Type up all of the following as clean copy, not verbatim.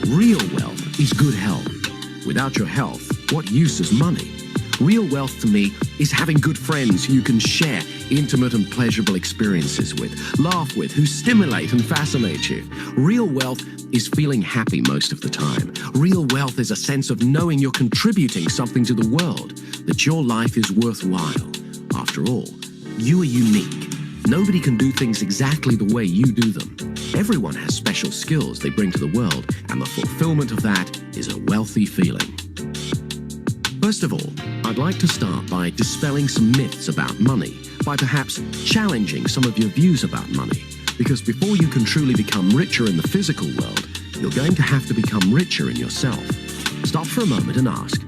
Real wealth is good health. Without your health, what use is money? Real wealth to me is having good friends who you can share intimate and pleasurable experiences with, laugh with, who stimulate and fascinate you. Real wealth is feeling happy most of the time. Real wealth is a sense of knowing you're contributing something to the world, that your life is worthwhile. After all, you are unique. Nobody can do things exactly the way you do them. Everyone has special skills they bring to the world, and the fulfillment of that is a wealthy feeling. First of all, I'd like to start by dispelling some myths about money, by perhaps challenging some of your views about money. Because before you can truly become richer in the physical world, you're going to have to become richer in yourself. Stop for a moment and ask,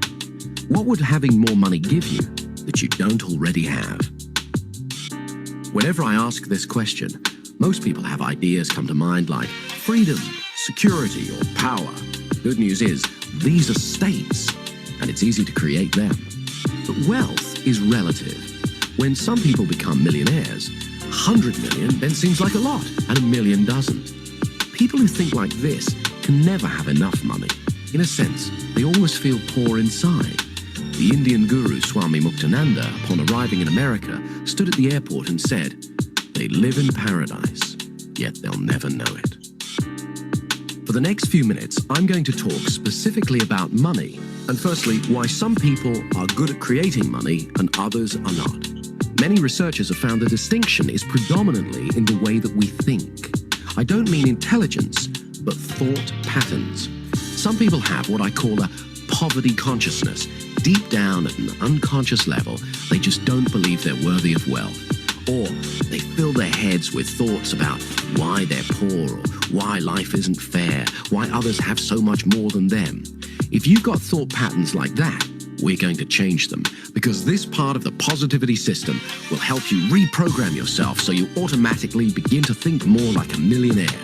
what would having more money give you that you don't already have? Whenever I ask this question, most people have ideas come to mind like freedom, security, or power. Good news is, these are states, and it's easy to create them. But wealth is relative. When some people become millionaires, 100 million then seems like a lot, and 1 million doesn't. People who think like this can never have enough money. In a sense, they always feel poor inside. The Indian guru Swami Muktananda, upon arriving in America, stood at the airport and said, "They live in paradise, yet they'll never know it." For the next few minutes, I'm going to talk specifically about money, and firstly, why some people are good at creating money and others are not. Many researchers have found the distinction is predominantly in the way that we think. I don't mean intelligence, but thought patterns. Some people have what I call a poverty consciousness. Deep down at an unconscious level, they just don't believe they're worthy of wealth. Or they fill their heads with thoughts about why they're poor, or why life isn't fair, why others have so much more than them. If you've got thought patterns like that, we're going to change them, because this part of the positivity system will help you reprogram yourself so you automatically begin to think more like a millionaire.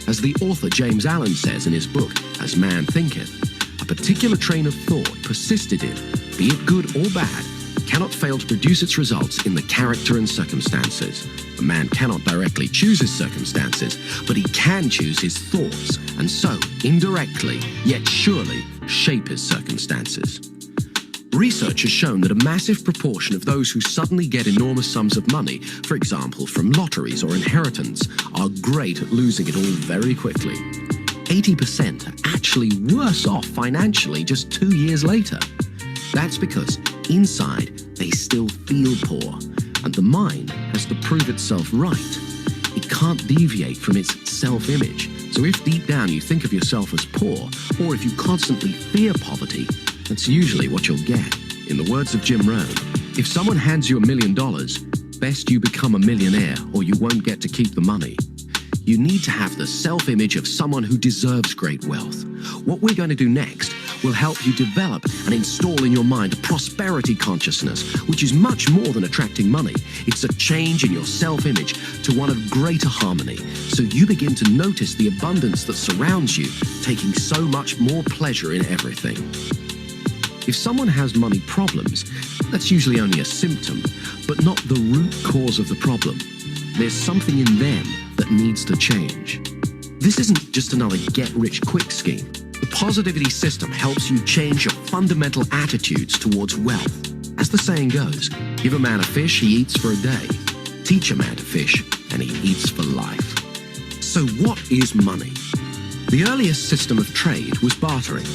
As the author James Allen says in his book, As Man Thinketh, a particular train of thought persisted in, be it good or bad, cannot fail to produce its results in the character and circumstances. A man cannot directly choose his circumstances, but he can choose his thoughts, and so, indirectly, yet surely, shape his circumstances. Research has shown that a massive proportion of those who suddenly get enormous sums of money, for example from lotteries or inheritance, are great at losing it all very quickly. 80% are actually worse off financially just 2 years later. That's because inside they still feel poor, and the mind has to prove itself right. It can't deviate from its self-image. So if deep down you think of yourself as poor, or if you constantly fear poverty, that's usually what you'll get. In the words of Jim Rohn, if someone hands you $1 million, best you become a millionaire or you won't get to keep the money. You need to have the self-image of someone who deserves great wealth. What we're going to do next will help you develop and install in your mind a prosperity consciousness, which is much more than attracting money. It's a change in your self-image to one of greater harmony, so you begin to notice the abundance that surrounds you, taking so much more pleasure in everything. If someone has money problems, that's usually only a symptom, but not the root cause of the problem. There's something in them that needs to change. This isn't just another get-rich-quick scheme. The positivity system helps you change your fundamental attitudes towards wealth. As the saying goes, give a man a fish, he eats for a day. Teach a man to fish, and he eats for life. So what is money? The earliest system of trade was bartering.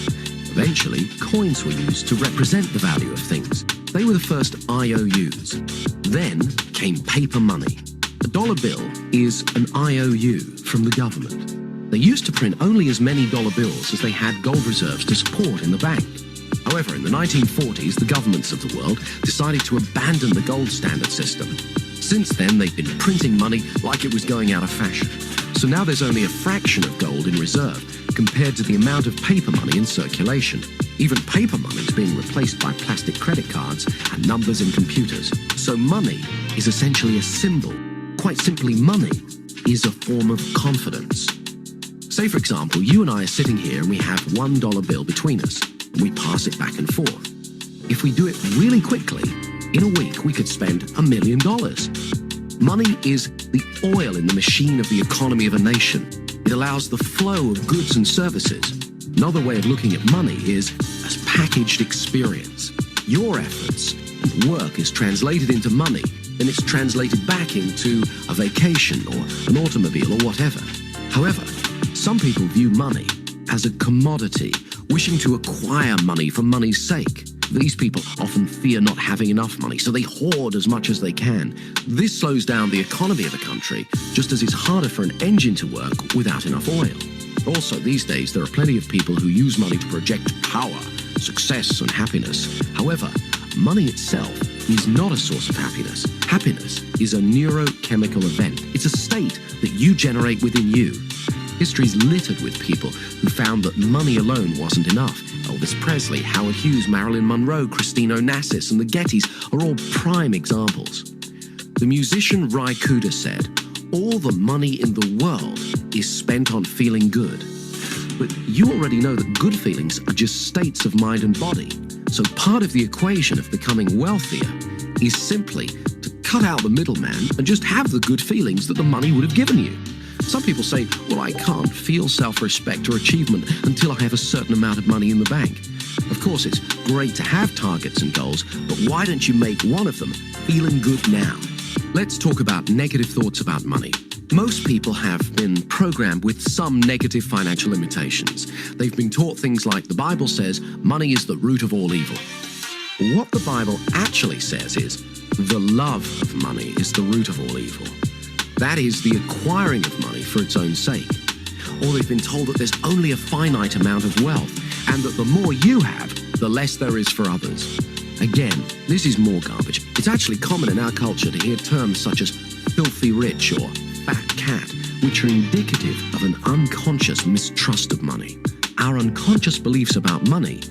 Eventually, coins were used to represent the value of things. They were the first IOUs. Then came paper money. A dollar bill is an IOU from the government. They used to print only as many dollar bills as they had gold reserves to support in the bank. However, in the 1940s, the governments of the world decided to abandon the gold standard system. Since then, they've been printing money like it was going out of fashion. So now there's only a fraction of gold in reserve compared to the amount of paper money in circulation. Even paper money is being replaced by plastic credit cards and numbers in computers. So money is essentially a symbol. Quite simply, money is a form of confidence. Say, for example, you and I are sitting here and we have $1 bill between us, and we pass it back and forth. If we do it really quickly, in a week we could spend $1 million. Money is the oil in the machine of the economy of a nation. It allows the flow of goods and services. Another way of looking at money is as packaged experience. Your efforts and work is translated into money, and it's translated back into a vacation or an automobile or whatever. However, some people view money as a commodity, wishing to acquire money for money's sake. These people often fear not having enough money, so they hoard as much as they can. This slows down the economy of a country, just as it's harder for an engine to work without enough oil. Also, these days, there are plenty of people who use money to project power, success, and happiness. However, money itself is not a source of happiness. Happiness is a neurochemical event. It's a state that you generate within you. History is littered with people who found that money alone wasn't enough. Elvis Presley, Howard Hughes, Marilyn Monroe, Christine Onassis, and the Gettys are all prime examples. The musician Ry Cooder said, "All the money in the world is spent on feeling good." But you already know that good feelings are just states of mind and body. So part of the equation of becoming wealthier is simply to cut out the middleman and just have the good feelings that the money would have given you. Some people say, well, I can't feel self-respect or achievement until I have a certain amount of money in the bank. Of course, it's great to have targets and goals, but why don't you make one of them feeling good now? Let's talk about negative thoughts about money. Most people have been programmed with some negative financial limitations. They've been taught things like the Bible says money is the root of all evil. What the Bible actually says is the love of money is the root of all evil. That is the acquiring of money for its own sake. Or they've been told that there's only a finite amount of wealth and that the more you have, the less there is for others. Again, this is more garbage. It's actually common in our culture to hear terms such as filthy rich or fat cat, which are indicative of an unconscious mistrust of money. Our unconscious beliefs about money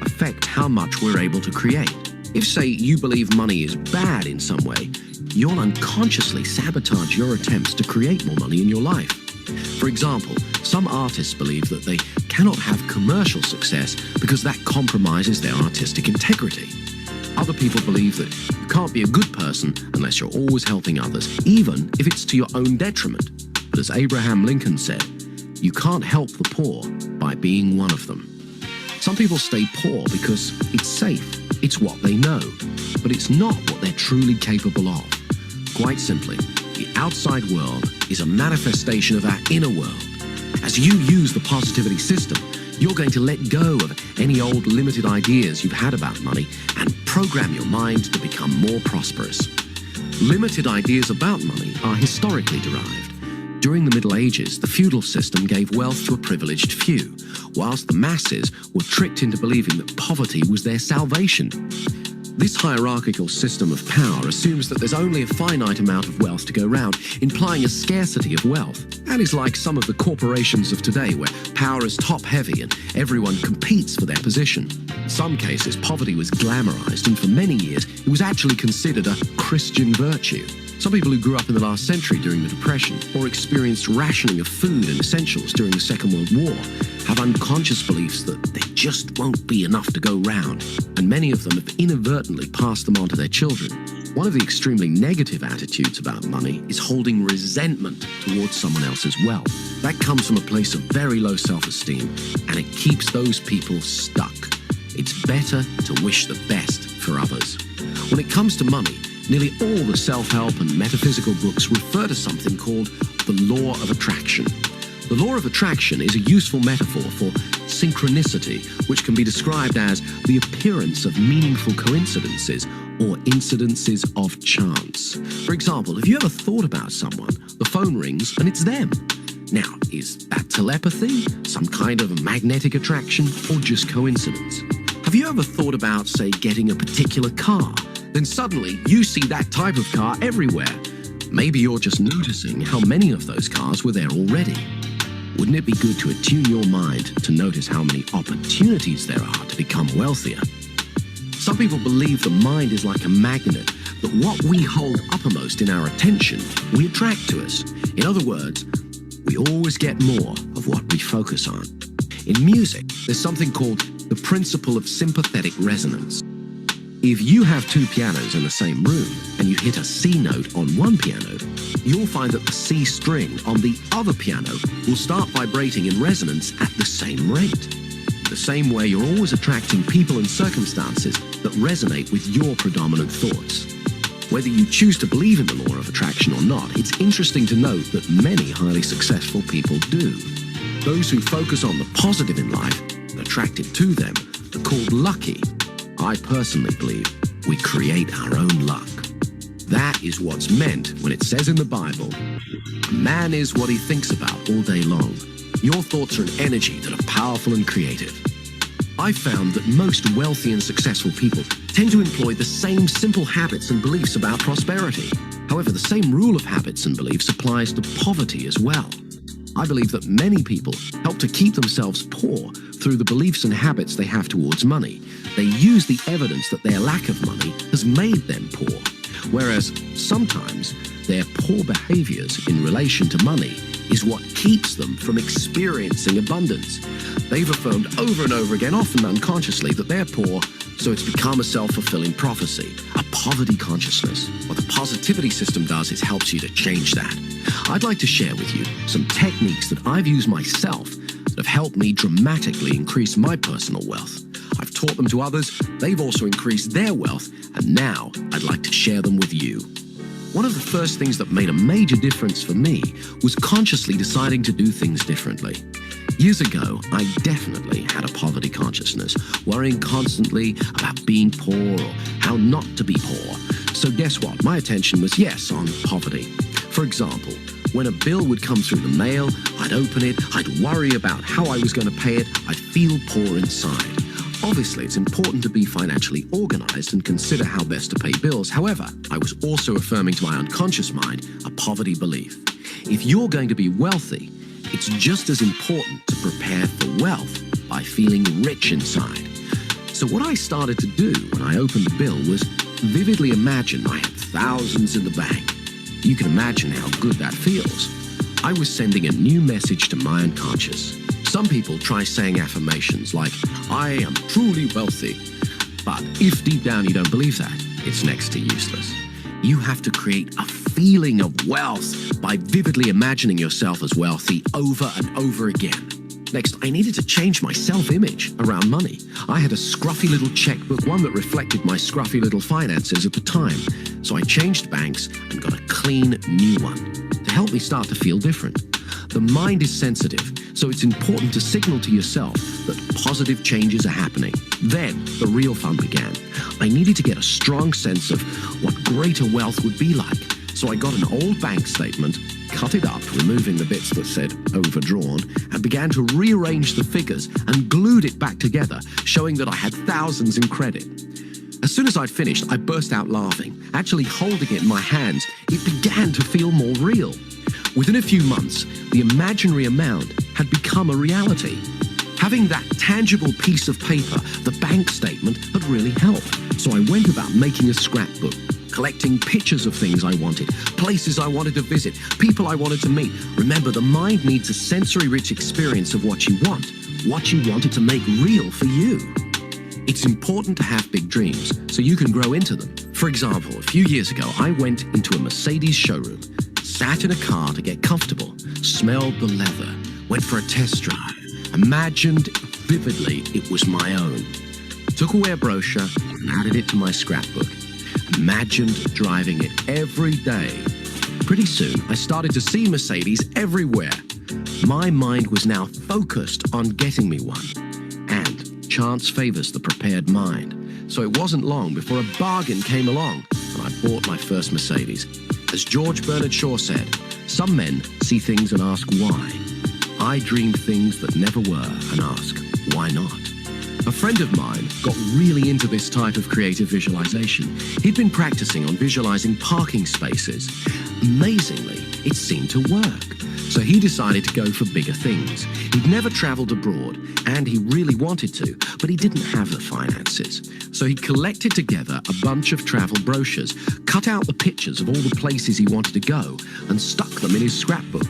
affect how much we're able to create. If, say, you believe money is bad in some way, you'll unconsciously sabotage your attempts to create more money in your life. For example, some artists believe that they cannot have commercial success because that compromises their artistic integrity. Other people believe that you can't be a good person unless you're always helping others, even if it's to your own detriment. But as Abraham Lincoln said, you can't help the poor by being one of them. Some people stay poor because it's safe, it's what they know, but it's not what they're truly capable of. Quite simply, the outside world is a manifestation of our inner world. As you use the positivity system, you're going to let go of any old limited ideas you've had about money and program your mind to become more prosperous. Limited ideas about money are historically derived. During the Middle Ages, the feudal system gave wealth to a privileged few, whilst the masses were tricked into believing that poverty was their salvation. This hierarchical system of power assumes that there's only a finite amount of wealth to go round, implying a scarcity of wealth. That is like some of the corporations of today, where power is top-heavy and everyone competes for their position. In some cases, poverty was glamorized, and for many years, it was actually considered a Christian virtue. Some people who grew up in the last century during the Depression or experienced rationing of food and essentials during the Second World War have unconscious beliefs that there just won't be enough to go round, and many of them have inadvertently passed them on to their children. One of the extremely negative attitudes about money is holding resentment towards someone else's wealth. That comes from a place of very low self-esteem, and it keeps those people stuck. It's better to wish the best for others. When it comes to money, nearly all the self-help and metaphysical books refer to something called the law of attraction. The law of attraction is a useful metaphor for synchronicity, which can be described as the appearance of meaningful coincidences or incidences of chance. For example, have you ever thought about someone, the phone rings and it's them? Now, is that telepathy, some kind of magnetic attraction, or just coincidence? Have you ever thought about, say, getting a particular car? Then suddenly you see that type of car everywhere. Maybe you're just noticing how many of those cars were there already. Wouldn't it be good to attune your mind to notice how many opportunities there are to become wealthier? Some people believe the mind is like a magnet, that what we hold uppermost in our attention, we attract to us. In other words, we always get more of what we focus on. In music, there's something called the principle of sympathetic resonance. If you have two pianos in the same room and you hit a C note on one piano, you'll find that the C string on the other piano will start vibrating in resonance at the same rate. The same way, you're always attracting people and circumstances that resonate with your predominant thoughts. Whether you choose to believe in the law of attraction or not, it's interesting to note that many highly successful people do. Those who focus on the positive in life and attract it to them are called lucky. I personally believe we create our own luck. That is what's meant when it says in the Bible, "A man is what he thinks about all day long." Your thoughts are an energy that are powerful and creative. I found that most wealthy and successful people tend to employ the same simple habits and beliefs about prosperity. However, the same rule of habits and beliefs applies to poverty as well. I believe that many people help to keep themselves poor through the beliefs and habits they have towards money. They use the evidence that their lack of money has made them poor, whereas sometimes their poor behaviors in relation to money is what keeps them from experiencing abundance. They've affirmed over and over again, often unconsciously, that they're poor, so it's become a self-fulfilling prophecy, a poverty consciousness. What the positivity system does is helps you to change that. I'd like to share with you some techniques that I've used myself that have helped me dramatically increase my personal wealth. I've taught them to others, they've also increased their wealth, and now I'd like to share them with you. One of the first things that made a major difference for me was consciously deciding to do things differently. Years ago, I definitely had a poverty consciousness, worrying constantly about being poor or how not to be poor. So guess what? My attention was, yes, on poverty. For example, when a bill would come through the mail, I'd open it, I'd worry about how I was going to pay it, I'd feel poor inside. Obviously, it's important to be financially organized and consider how best to pay bills. However, I was also affirming to my unconscious mind a poverty belief. If you're going to be wealthy, it's just as important to prepare for wealth by feeling rich inside. So what I started to do when I opened the bill was vividly imagine I had thousands in the bank. You can imagine how good that feels. I was sending a new message to my unconscious. Some people try saying affirmations like, "I am truly wealthy." But if deep down you don't believe that, it's next to useless. You have to create a feeling of wealth by vividly imagining yourself as wealthy over and over again. Next, I needed to change my self-image around money. I had a scruffy little checkbook, one that reflected my scruffy little finances at the time. So I changed banks and got a clean new one to help me start to feel different. The mind is sensitive, so it's important to signal to yourself that positive changes are happening. Then the real fun began. I needed to get a strong sense of what greater wealth would be like. So I got an old bank statement, cut it up, removing the bits that said overdrawn, and began to rearrange the figures and glued it back together, showing that I had thousands in credit. As soon as I'd finished, I burst out laughing. Actually holding it in my hands, it began to feel more real. Within a few months, the imaginary amount had become a reality. Having that tangible piece of paper, the bank statement, had really helped. So I went about making a scrapbook, collecting pictures of things I wanted, places I wanted to visit, people I wanted to meet. Remember, the mind needs a sensory-rich experience of what you wanted to make real for you. It's important to have big dreams so you can grow into them. For example, a few years ago, I went into a Mercedes showroom, sat in a car to get comfortable, smelled the leather, went for a test drive, imagined vividly it was my own. Took away a brochure and added it to my scrapbook. Imagined driving it every day. Pretty soon, I started to see Mercedes everywhere. My mind was now focused on getting me one. And chance favors the prepared mind. So it wasn't long before a bargain came along and I bought my first Mercedes. As George Bernard Shaw said, some men see things and ask why. I dream things that never were and ask, why not? A friend of mine got really into this type of creative visualization. He'd been practicing on visualizing parking spaces. Amazingly, it seemed to work. So he decided to go for bigger things. He'd never traveled abroad, and he really wanted to, but he didn't have the finances. So he collected together a bunch of travel brochures, cut out the pictures of all the places he wanted to go, and stuck them in his scrapbook.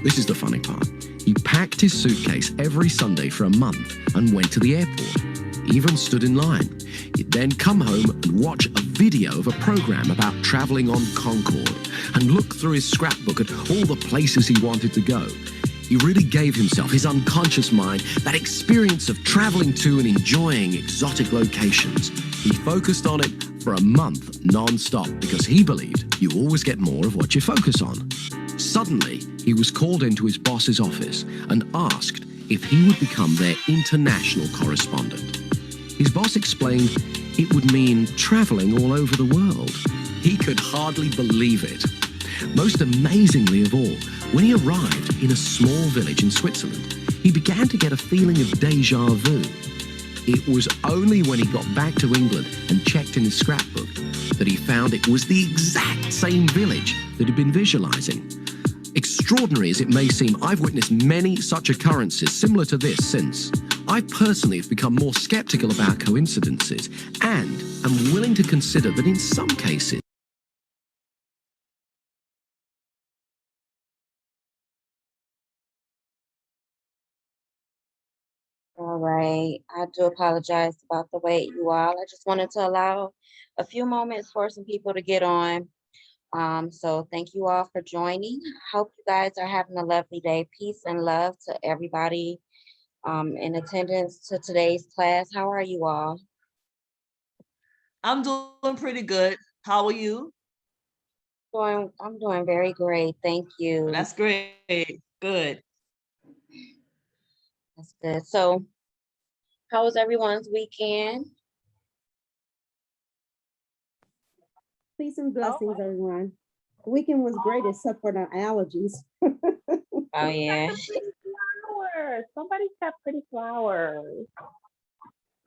This is the funny part. He packed his suitcase every Sunday for a month and went to the airport. He even stood in line. He'd then come home and watch a video of a program about traveling on Concorde and look through his scrapbook at all the places he wanted to go. He really gave himself, his unconscious mind, that experience of traveling to and enjoying exotic locations. He focused on it for a month non-stop because he believed you always get more of what you focus on. Suddenly, he was called into his boss's office and asked if he would become their international correspondent. His boss explained it would mean traveling all over the world. He could hardly believe it. Most amazingly of all, when he arrived in a small village in Switzerland, he began to get a feeling of déjà vu. It was only when he got back to England and checked in his scrapbook that he found it was the exact same village that he'd been visualizing. Extraordinary as it may seem, I've witnessed many such occurrences similar to this since. I personally have become more skeptical about coincidences and am willing to consider that in some cases, All right. I do apologize about the wait, you all. I just wanted to allow a few moments for some people to get on. So thank you all for joining. I hope you guys are having a lovely day. Peace and love to everybody in attendance to today's class. How are you all? I'm doing pretty good. How are you? I'm doing very great. Thank you. That's great. Good. That's good. So how was everyone's weekend? Peace and blessings, everyone. The weekend was great except for the allergies. Oh yeah. Flowers. Somebody's got pretty flowers.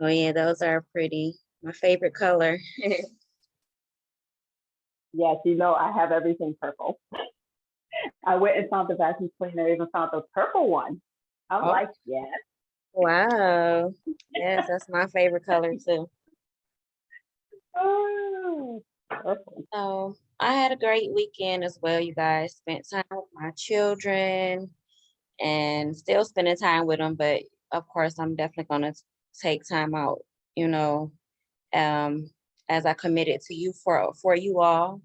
Oh yeah, those are pretty. My favorite color. Yes, you know, I have everything purple. I went and found the vacuum cleaner, even found the purple one. I'm Oh. like, yes. Wow. Yes, that's my favorite color too. Oh, purple. So I had a great weekend as well, you guys. Spent time with my children and still spending time with them, but of course I'm definitely gonna take time out, you know, as I committed to you for you all.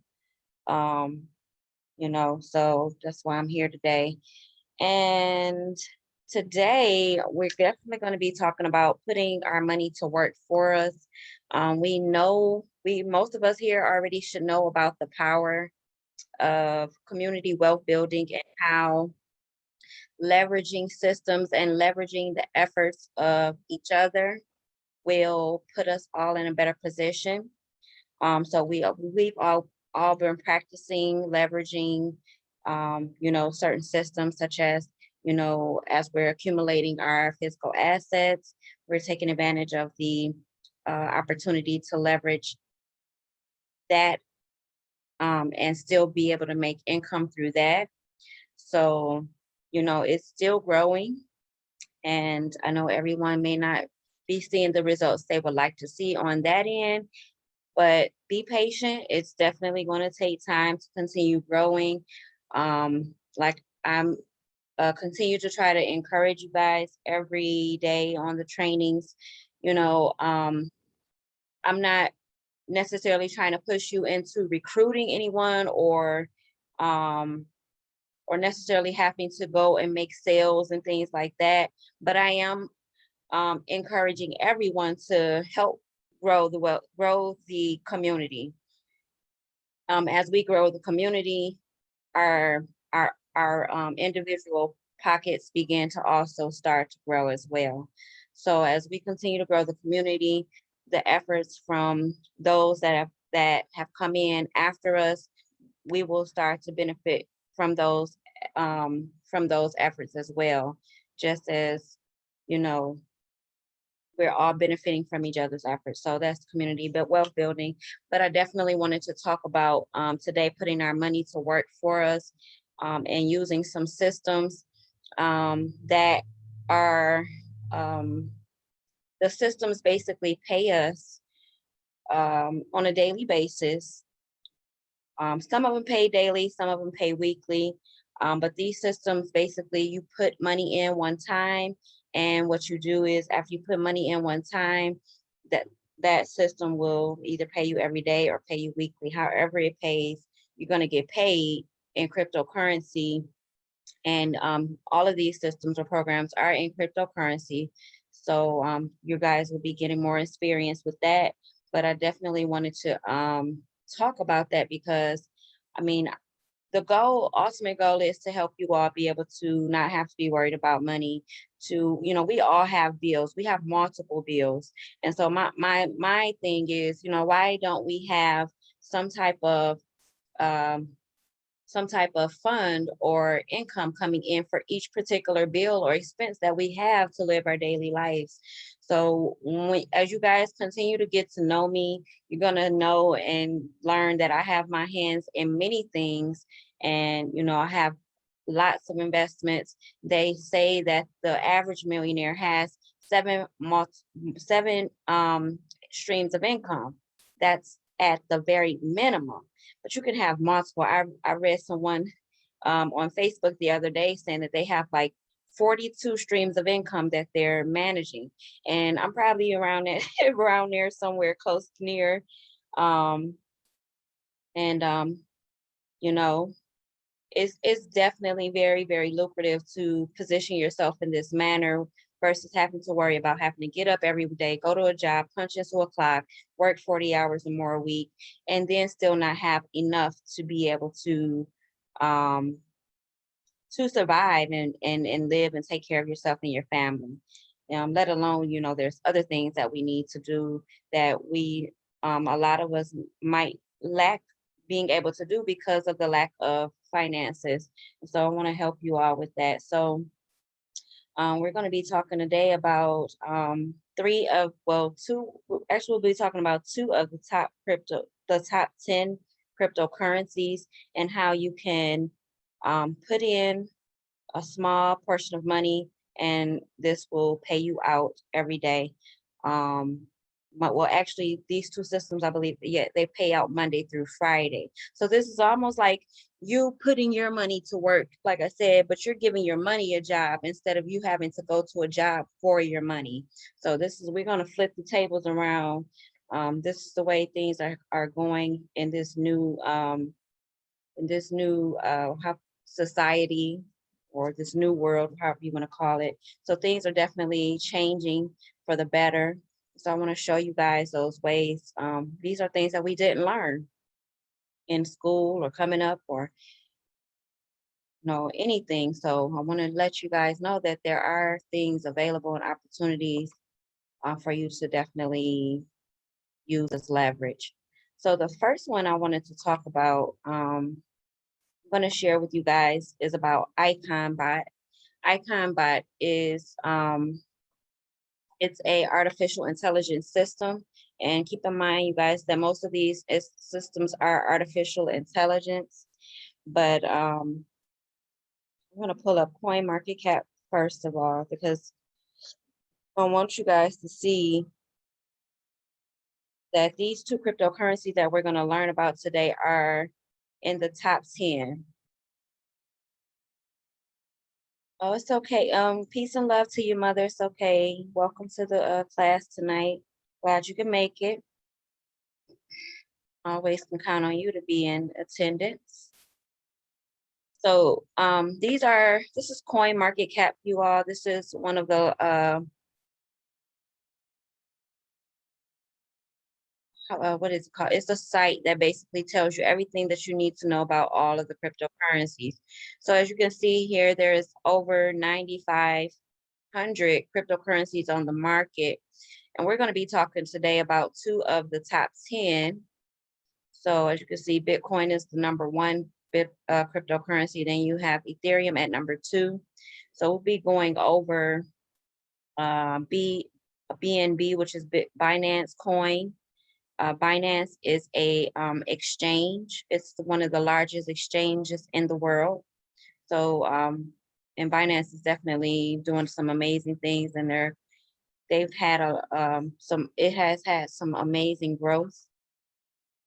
You know, so that's why I'm here today. And today we're definitely going to be talking about putting our money to work for us. We know most of us here already should know about the power of community wealth building and how leveraging systems and leveraging the efforts of each other will put us all in a better position. So we've all been practicing leveraging, you know, certain systems such as, you know, as we're accumulating our physical assets, we're taking advantage of the opportunity to leverage that and still be able to make income through that. So, you know, it's still growing. And I know everyone may not be seeing the results they would like to see on that end, but be patient. It's definitely going to take time to continue growing. Like I'm continue to try to encourage you guys every day on the trainings. You know, I'm not necessarily trying to push you into recruiting anyone or necessarily having to go and make sales and things like that. But I am encouraging everyone to help grow the community. As we grow the community, our individual pockets begin to also start to grow as well. So as we continue to grow the community, the efforts from those that have come in after us, we will start to benefit from those efforts as well. Just as, you know, we're all benefiting from each other's efforts. So that's community but wealth building. But I definitely wanted to talk about today putting our money to work for us and using some systems that are the systems basically pay us on a daily basis. Some of them pay daily, some of them pay weekly. But these systems, basically, you put money in one time, and what you do is after you put money in one time, that that system will either pay you every day or pay you weekly. However it pays, you're going to get paid in cryptocurrency. And all of these systems or programs are in cryptocurrency. So you guys will be getting more experience with that. But I definitely wanted to talk about that because, I mean, the ultimate goal is to help you all be able to not have to be worried about money. We all have bills. We have multiple bills. And so my thing is, why don't we have some type of um, fund or income coming in for each particular bill or expense that we have to live our daily lives. So as you guys continue to get to know me, you're going to know and learn that I have my hands in many things. And, I have lots of investments. They say that the average millionaire has seven streams of income. That's at the very minimum, but you can have multiple. I read someone on Facebook the other day saying that they have like 42 streams of income that they're managing, and I'm probably around it around there somewhere close near. Um, and you know, it's definitely very, very lucrative to position yourself in this manner versus having to worry about having to get up every day, go to a job, punch into a clock, work 40 hours or more a week, and then still not have enough to be able um, to survive and live and take care of yourself and your family. Let alone, there's other things that we need to do that a lot of us might lack being able to do because of the lack of finances. So I want to help you all with that. So we're going to be talking today about we'll be talking about two of the top 10 cryptocurrencies and how you can put in a small portion of money and this will pay you out every day. Actually, these two systems, I believe, yeah, they pay out Monday through Friday. So this is almost like you putting your money to work, like I said, but you're giving your money a job instead of you having to go to a job for your money. So we're going to flip the tables around. This is the way things are going in this new society or this new world, however you want to call it. So things are definitely changing for the better. So I want to show you guys those ways. These are things that we didn't learn in school or coming up or anything. So I want to let you guys know that there are things available and opportunities for you to definitely use as leverage. So the first one I wanted to talk about, I'm going to share with you guys is about IconBot. IconBot is it's a artificial intelligence system. And keep in mind, you guys, that most of these systems are artificial intelligence. But I'm going to pull up CoinMarketCap first of all, because I want you guys to see that these two cryptocurrencies that we're going to learn about today are in the top 10. Oh, it's okay. Peace and love to you, mother. It's okay. Welcome to the class tonight. Glad you can make it. Always can count on you to be in attendance. So this is CoinMarketCap, you all. This is one of the what is it called? It's a site that basically tells you everything that you need to know about all of the cryptocurrencies. So as you can see here, there's over 9,500 cryptocurrencies on the market. And we're going to be talking today about two of the top 10. So as you can see, Bitcoin is the number one cryptocurrency. Then you have Ethereum at number 2. So we'll be going over BNB, which is Binance Coin. Binance is a exchange. It's one of the largest exchanges in the world. So and Binance is definitely doing some amazing things, and it has had some amazing growth.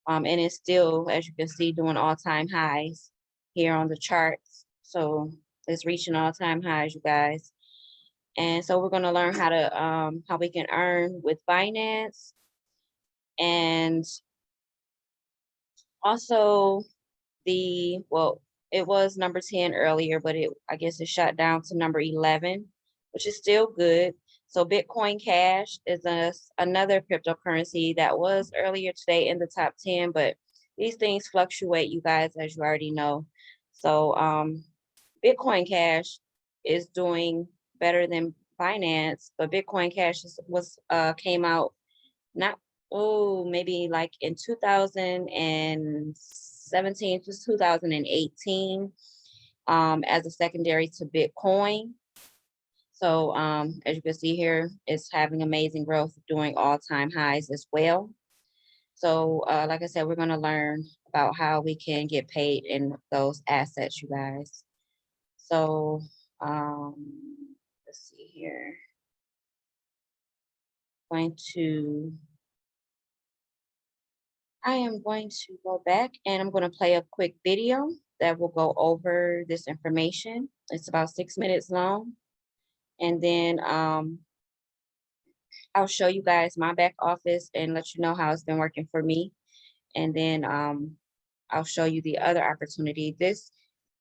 And it's still, as you can see, doing all-time highs here on the charts. So it's reaching all-time highs, you guys. And so we're going to learn how we can earn with Binance. And also it was number 10 earlier, but I guess it shot down to number 11, which is still good. So Bitcoin Cash is another cryptocurrency that was earlier today in the top 10, but these things fluctuate, you guys, as you already know. So Bitcoin Cash is doing better than Binance, but Bitcoin Cash came out maybe like in 2017 to 2018 as a secondary to Bitcoin. So as you can see here, it's having amazing growth, doing all-time highs as well. So like I said, we're going to learn about how we can get paid in those assets, you guys. So let's see here. I am going to go back and I'm going to play a quick video that will go over this information. It's about 6 minutes long. And then I'll show you guys my back office and let you know how it's been working for me. And then I'll show you the other opportunity. This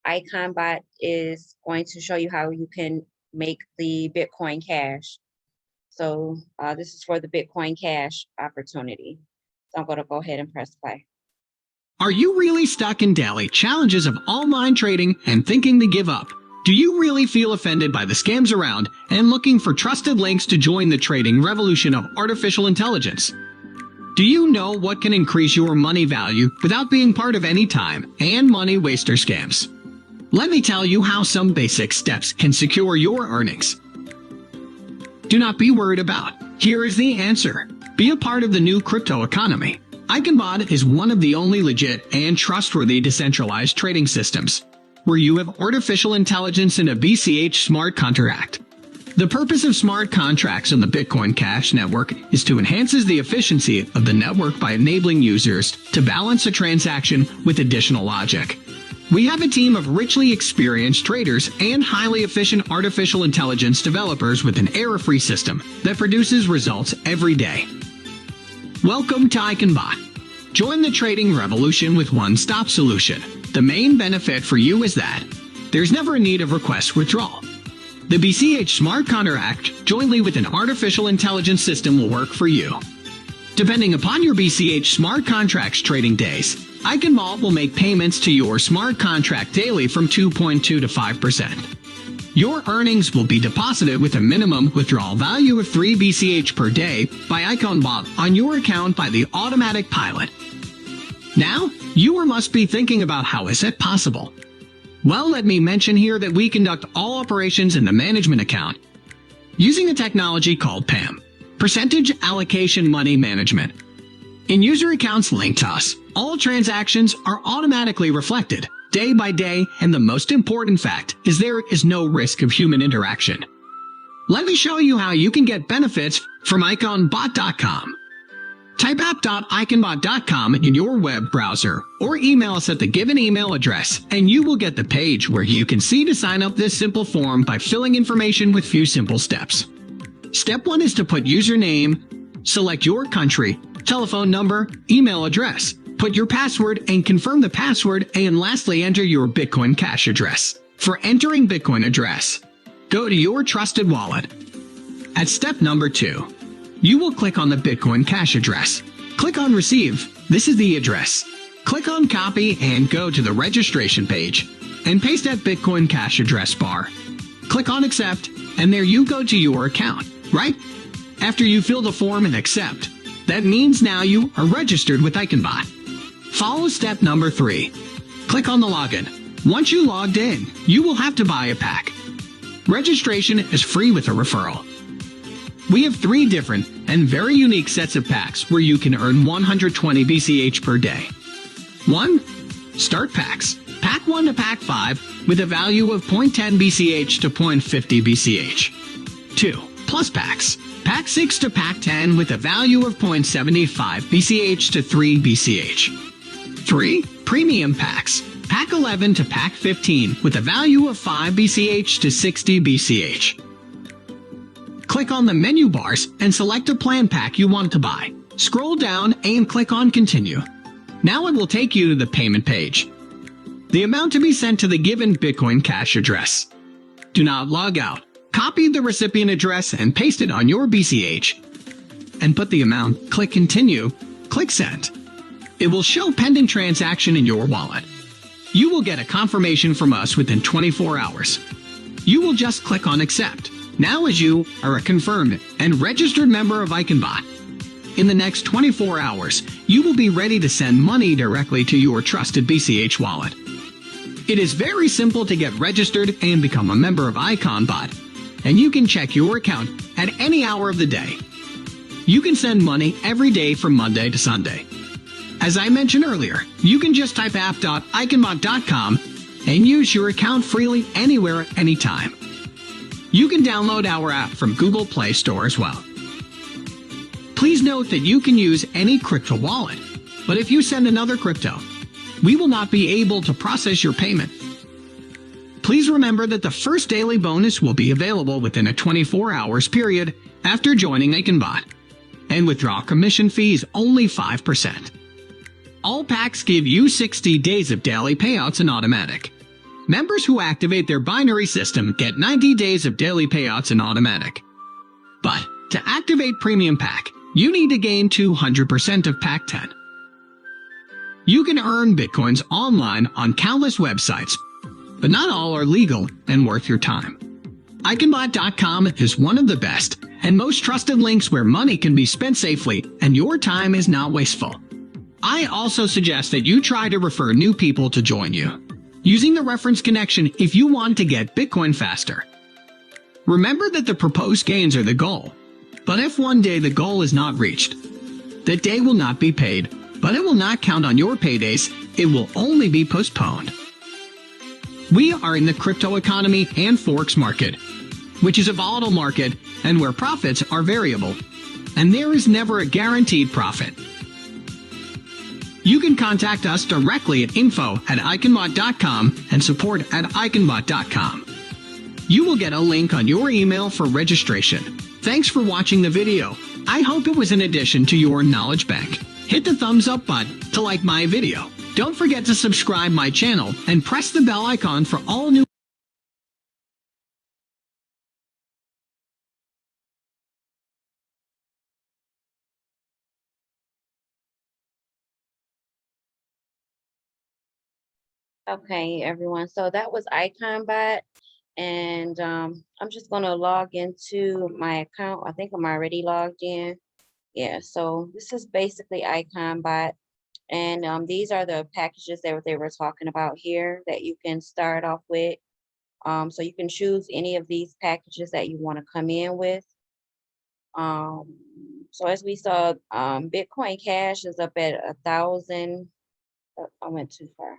icon bot is going to show you how you can make the Bitcoin Cash. So this is for the Bitcoin Cash opportunity. So I'm going to go ahead and press play. Are you really stuck in daily challenges of online trading and thinking to give up? Do you really feel offended by the scams around and looking for trusted links to join the trading revolution of artificial intelligence? Do you know what can increase your money value without being part of any time and money waster scams? Let me tell you how some basic steps can secure your earnings. Do not be worried about. Here is the answer. Be a part of the new crypto economy. Iconbot is one of the only legit and trustworthy decentralized trading systems, where you have artificial intelligence in a BCH smart contract. The purpose of smart contracts on the Bitcoin Cash network is to enhance the efficiency of the network by enabling users to balance a transaction with additional logic. We have a team of richly experienced traders and highly efficient artificial intelligence developers with an error-free system that produces results every day. Welcome to Iconbot. Join the trading revolution with one-stop solution. The main benefit for you is that there's never a need of request withdrawal. The BCH smart contract jointly with an artificial intelligence system will work for you. Depending upon your BCH smart contracts trading days, Iconbot will make payments to your smart contract daily from 2.2 to 5%. Your earnings will be deposited with a minimum withdrawal value of 3 BCH per day by Iconbot on your account by the automatic pilot. Now, you must be thinking about how is it possible? Well, let me mention here that we conduct all operations in the management account using a technology called PAM, Percentage Allocation Money Management. In user accounts linked to us, all transactions are automatically reflected day by day, and the most important fact is there is no risk of human interaction. Let me show you how you can get benefits from iconbot.com. Type app.iconbot.com in your web browser or email us at the given email address and you will get the page where you can see to sign up this simple form by filling information with few simple steps. Step 1 is to put username, select your country, telephone number, email address, put your password and confirm the password, and lastly enter your Bitcoin Cash address. For entering Bitcoin address, go to your trusted wallet. At step number 2, you will click on the Bitcoin Cash address. Click on Receive. This is the address. Click on Copy and go to the registration page and paste that Bitcoin Cash address bar. Click on Accept and there you go to your account, right? After you fill the form and accept, that means now you are registered with Iconbot. Follow step number 3. Click on the login. Once you logged in, you will have to buy a pack. Registration is free with a referral. We have 3 different and very unique sets of packs where you can earn 120 BCH per day. 1. Start packs. Pack 1 to Pack 5 with a value of 0.10 BCH to 0.50 BCH. 2. Plus packs. Pack 6 to Pack 10 with a value of 0.75 BCH to 3 BCH. 3. Premium packs. Pack 11 to Pack 15 with a value of 5 BCH to 60 BCH. Click on the menu bars and select a plan pack you want to buy. Scroll down and click on Continue. Now it will take you to the payment page. The amount to be sent to the given Bitcoin Cash address. Do not log out. Copy the recipient address and paste it on your BCH. And put the amount, click Continue, click Send. It will show pending transaction in your wallet. You will get a confirmation from us within 24 hours. You will just click on Accept. Now as you are a confirmed and registered member of Eichenbot. In the next 24 hours, you will be ready to send money directly to your trusted BCH wallet. It is very simple to get registered and become a member of Eichenbot, and you can check your account at any hour of the day. You can send money every day from Monday to Sunday. As I mentioned earlier, you can just type app.eichenbot.com and use your account freely anywhere at any time. You can download our app from Google Play Store as well. Please note that you can use any crypto wallet, but if you send another crypto, we will not be able to process your payment. Please remember that the first daily bonus will be available within a 24 hours period after joining Eichenbot, and withdrawal commission fee is only 5%. All packs give you 60 days of daily payouts in automatic. Members who activate their binary system get 90 days of daily payouts in automatic. But to activate Premium Pack, you need to gain 200% of Pack 10. You can earn Bitcoins online on countless websites, but not all are legal and worth your time. Eichenbot.com is one of the best and most trusted links where money can be spent safely and your time is not wasteful. I also suggest that you try to refer new people to join you, using the reference connection if you want to get Bitcoin faster. Remember that the proposed gains are the goal, but if one day the goal is not reached, that day will not be paid, but it will not count on your paydays, it will only be postponed. We are in the crypto economy and forex market, which is a volatile market and where profits are variable, and there is never a guaranteed profit. You can contact us directly at info@eichenbot.com and support@eichenbot.com. You will get a link on your email for registration. Thanks for watching the video. I hope it was an addition to your knowledge bank. Hit the thumbs up button to like my video. Don't forget to subscribe my channel and press the bell icon for all new Okay, everyone. So that was Eichenbot, and I'm just gonna log into my account. I think I'm already logged in. Yeah, so this is basically Eichenbot, and these are the packages that they were talking about here that you can start off with. So you can choose any of these packages that you want to come in with. So as we saw, Bitcoin Cash is up at 1,000. I went too far.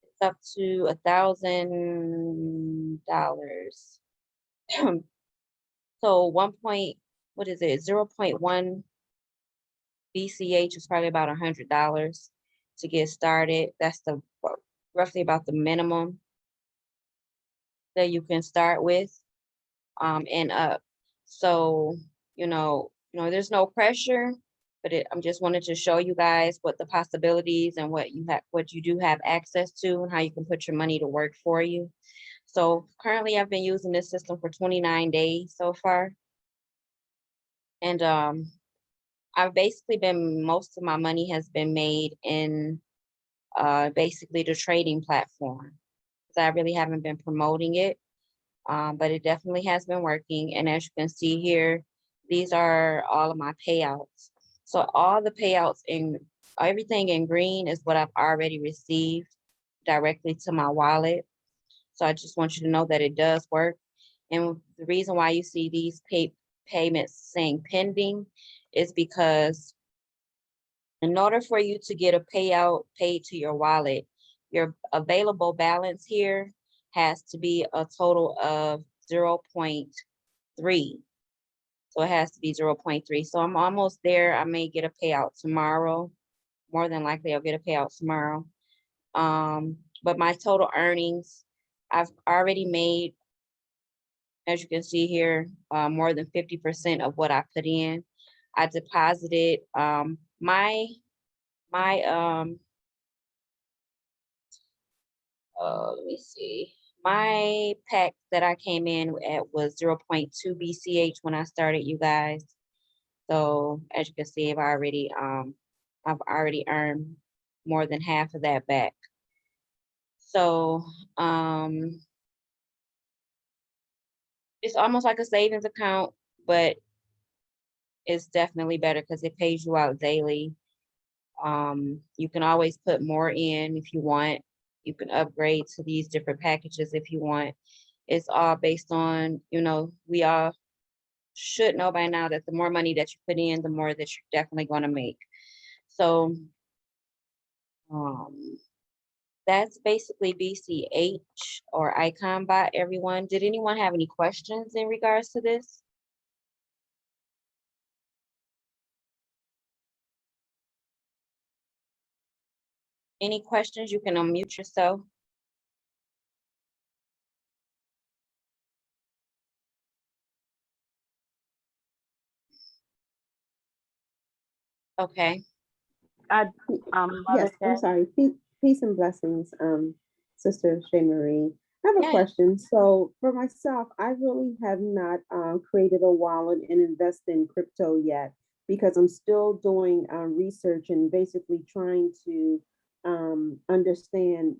It's up to $1,000. So what is it? 0.1 BCH is probably about $100 to get started. That's roughly about the minimum that you can start with, and up. So, there's no pressure, but I'm just wanted to show you guys what the possibilities and what you do have access to and how you can put your money to work for you. So currently I've been using this system for 29 days so far. And I've basically most of my money has been made in basically the trading platform. I really haven't been promoting it, but it definitely has been working. And as you can see here, these are all of my payouts. So all the payouts everything in green is what I've already received directly to my wallet. So I just want you to know that it does work. And the reason why you see these payments saying pending is because in order for you to get a payout paid to your wallet, your available balance here has to be a total of 0.3. So it has to be 0.3. So I'm almost there. I may get a payout tomorrow. More than likely I'll get a payout tomorrow. But my total earnings, I've already made, as you can see here, more than 50% of what I put in. I deposited my let me see. My pack that I came in at was 0.2 BCH when I started, you guys. So as you can see, I've already earned more than half of that back. So it's almost like a savings account, but it's definitely better because it pays you out daily. You can always put more in if you want. You can upgrade to these different packages if you want. It's all based on, we all should know by now that the more money that you put in, the more that you're definitely going to make. So that's basically BCH or Icon Bot, everyone. Did anyone have any questions in regards to this? Any questions? You can unmute yourself. Okay. Mother Yes, I'm K. sorry. Peace and blessings, Sister Shay Marie. I have a Yeah. question. So for myself, I really have not created a wallet and invested in crypto yet because I'm still doing research and basically trying to understand,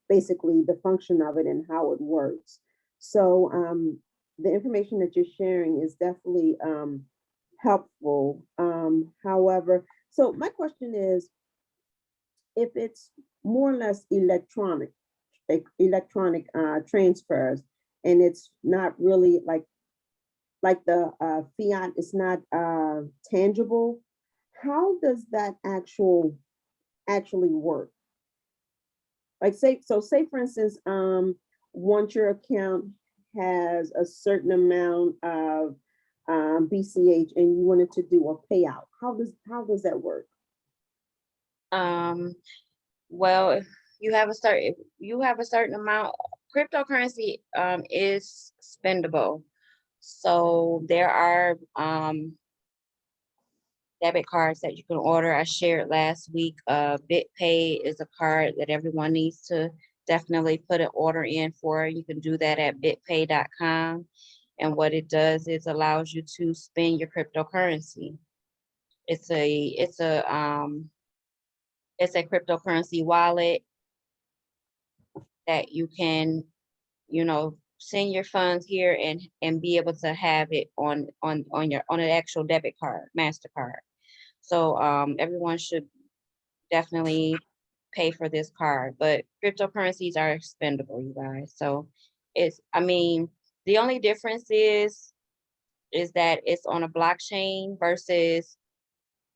basically the function of it and how it works. So the information that you're sharing is definitely helpful. However, so my question is, if it's more or less electronic transfers, and it's not really like the fiat is not tangible, how does that actually work? Like say for instance, once your account has a certain amount of BCH and you wanted to do a payout, how does that work? Well, if you have a certain amount, cryptocurrency is spendable. So there are debit cards that you can order. I shared last week. BitPay is a card that everyone needs to definitely put an order in for. You can do that at bitpay.com. And what it does is allows you to spend your cryptocurrency. It's a cryptocurrency wallet that you can, send your funds here and be able to have it on an actual debit card, MasterCard. So everyone should definitely pay for this card, but cryptocurrencies are expendable, you guys. So the only difference is that it's on a blockchain versus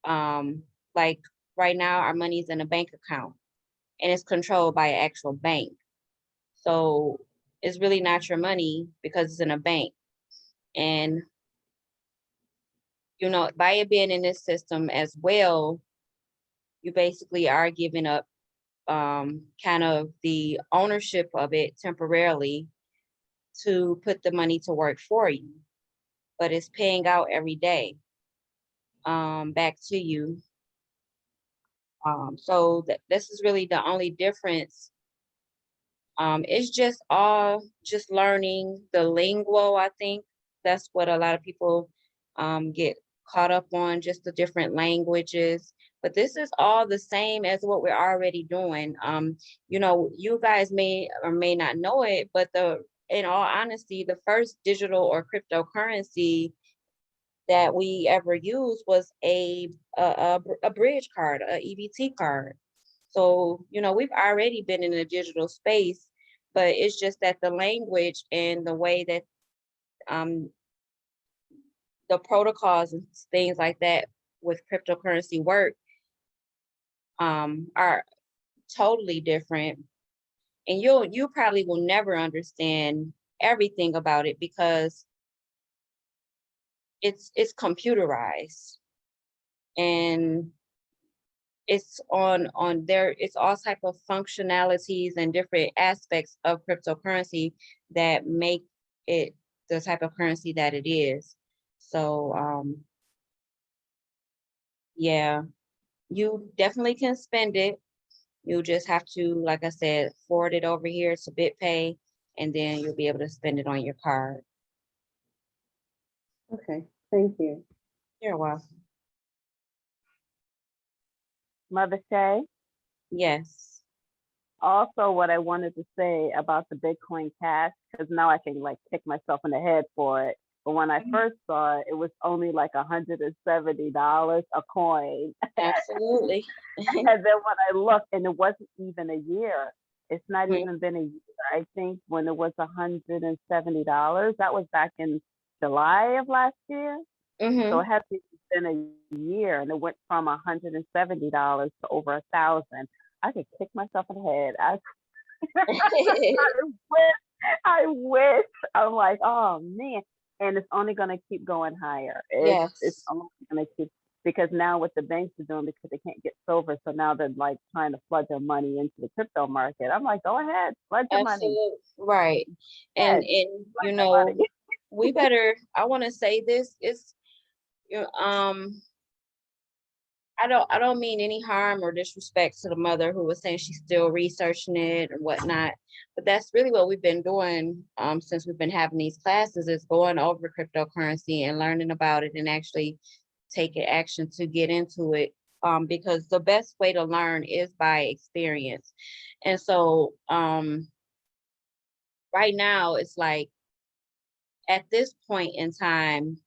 like right now our money's in a bank account and it's controlled by an actual bank. So it's really not your money because it's in a bank. And by it being in this system as well, you basically are giving up kind of the ownership of it temporarily to put the money to work for you, but it's paying out every day back to you. So this is really the only difference. It's just learning the lingo. I think that's what a lot of people get caught up on, just the different languages. But this is all the same as what we're already doing. You guys may or may not know it, but in all honesty, the first digital or cryptocurrency that we ever used was a bridge card, a EBT card. So, we've already been in a digital space, but it's just that the language and the way that the protocols and things like that with cryptocurrency work are totally different. And you probably will never understand everything about it because it's computerized and it's on there. It's all type of functionalities and different aspects of cryptocurrency that make it the type of currency that it is. So Yeah, you definitely can spend it. You just have to, like I said, forward it over here to BitPay, and then you'll be able to spend it on your card. Okay, thank you. You're welcome. Mother Shay. Yes. Also, what I wanted to say about the Bitcoin Cash, because now I can like kick myself in the head for it. But when I first saw it, it was only like $170 a coin. Absolutely. And then when I looked, and it wasn't even a year. It's not Mhm. even been a year. I think when it was $170, that was back in July of last year. So Mhm. it hasn't been a year, and it went from $170 to over 1,000. I could kick myself in the head. I wish, I wish. I'm like, oh man, and it's only gonna keep going higher. It's Yes. only gonna keep, because now what the banks are doing, because they can't get silver, so now they're like trying to flood their money into the crypto market. I'm like, go ahead, flood your money. Absolutely. Right. And Yes, and flood you your know, money. we better, I want to say this, it's I don't mean any harm or disrespect to the mother who was saying she's still researching it and whatnot, but that's really what we've been doing since we've been having these classes, is going over cryptocurrency and learning about it and actually taking action to get into it. Because the best way to learn is by experience. And so right now it's like, at this point in time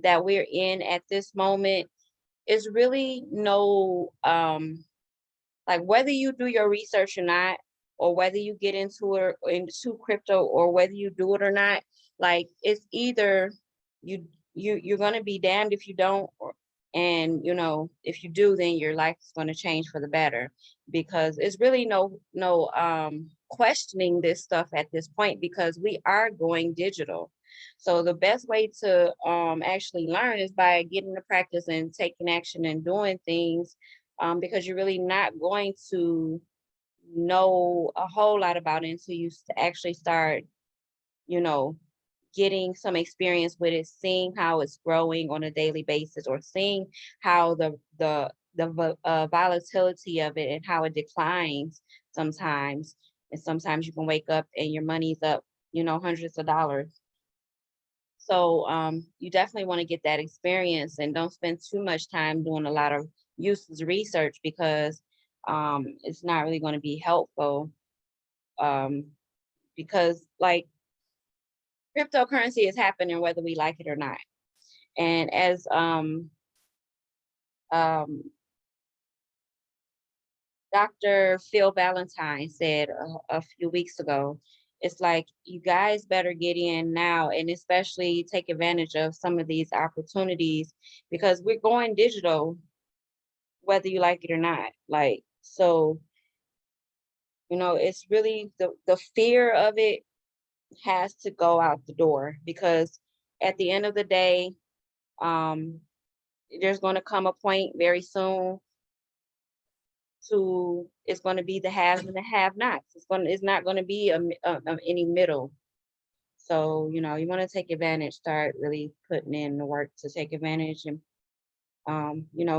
that we're in at this moment, is really no like, whether you do your research or not, or whether you get into it or into crypto, or whether you do it or not, like, it's either you're going to be damned if you don't, and if you do, then your life is going to change for the better, because it's really no questioning this stuff at this point, because we are going digital. So the best way to actually learn is by getting the practice and taking action and doing things, because you're really not going to know a whole lot about it until you actually start, you know, getting some experience with it, seeing how it's growing on a daily basis, or seeing how the volatility of it and how it declines sometimes. And sometimes you can wake up and your money's up, hundreds of dollars. So you definitely want to get that experience, and don't spend too much time doing a lot of useless research, because it's not really going to be helpful. Um, because, like, cryptocurrency is happening whether we like it or not. And as um, Dr. Phil Valentine said a few weeks ago, it's like, you guys better get in now, and especially take advantage of some of these opportunities, because we're going digital whether you like it or not. Like, so, it's really the fear of it has to go out the door, because at the end of the day, um, there's going to come a point very soon to it's going to be the haves and the have-nots. It's not going to be any middle. So, you want to take advantage, start really putting in the work to take advantage, and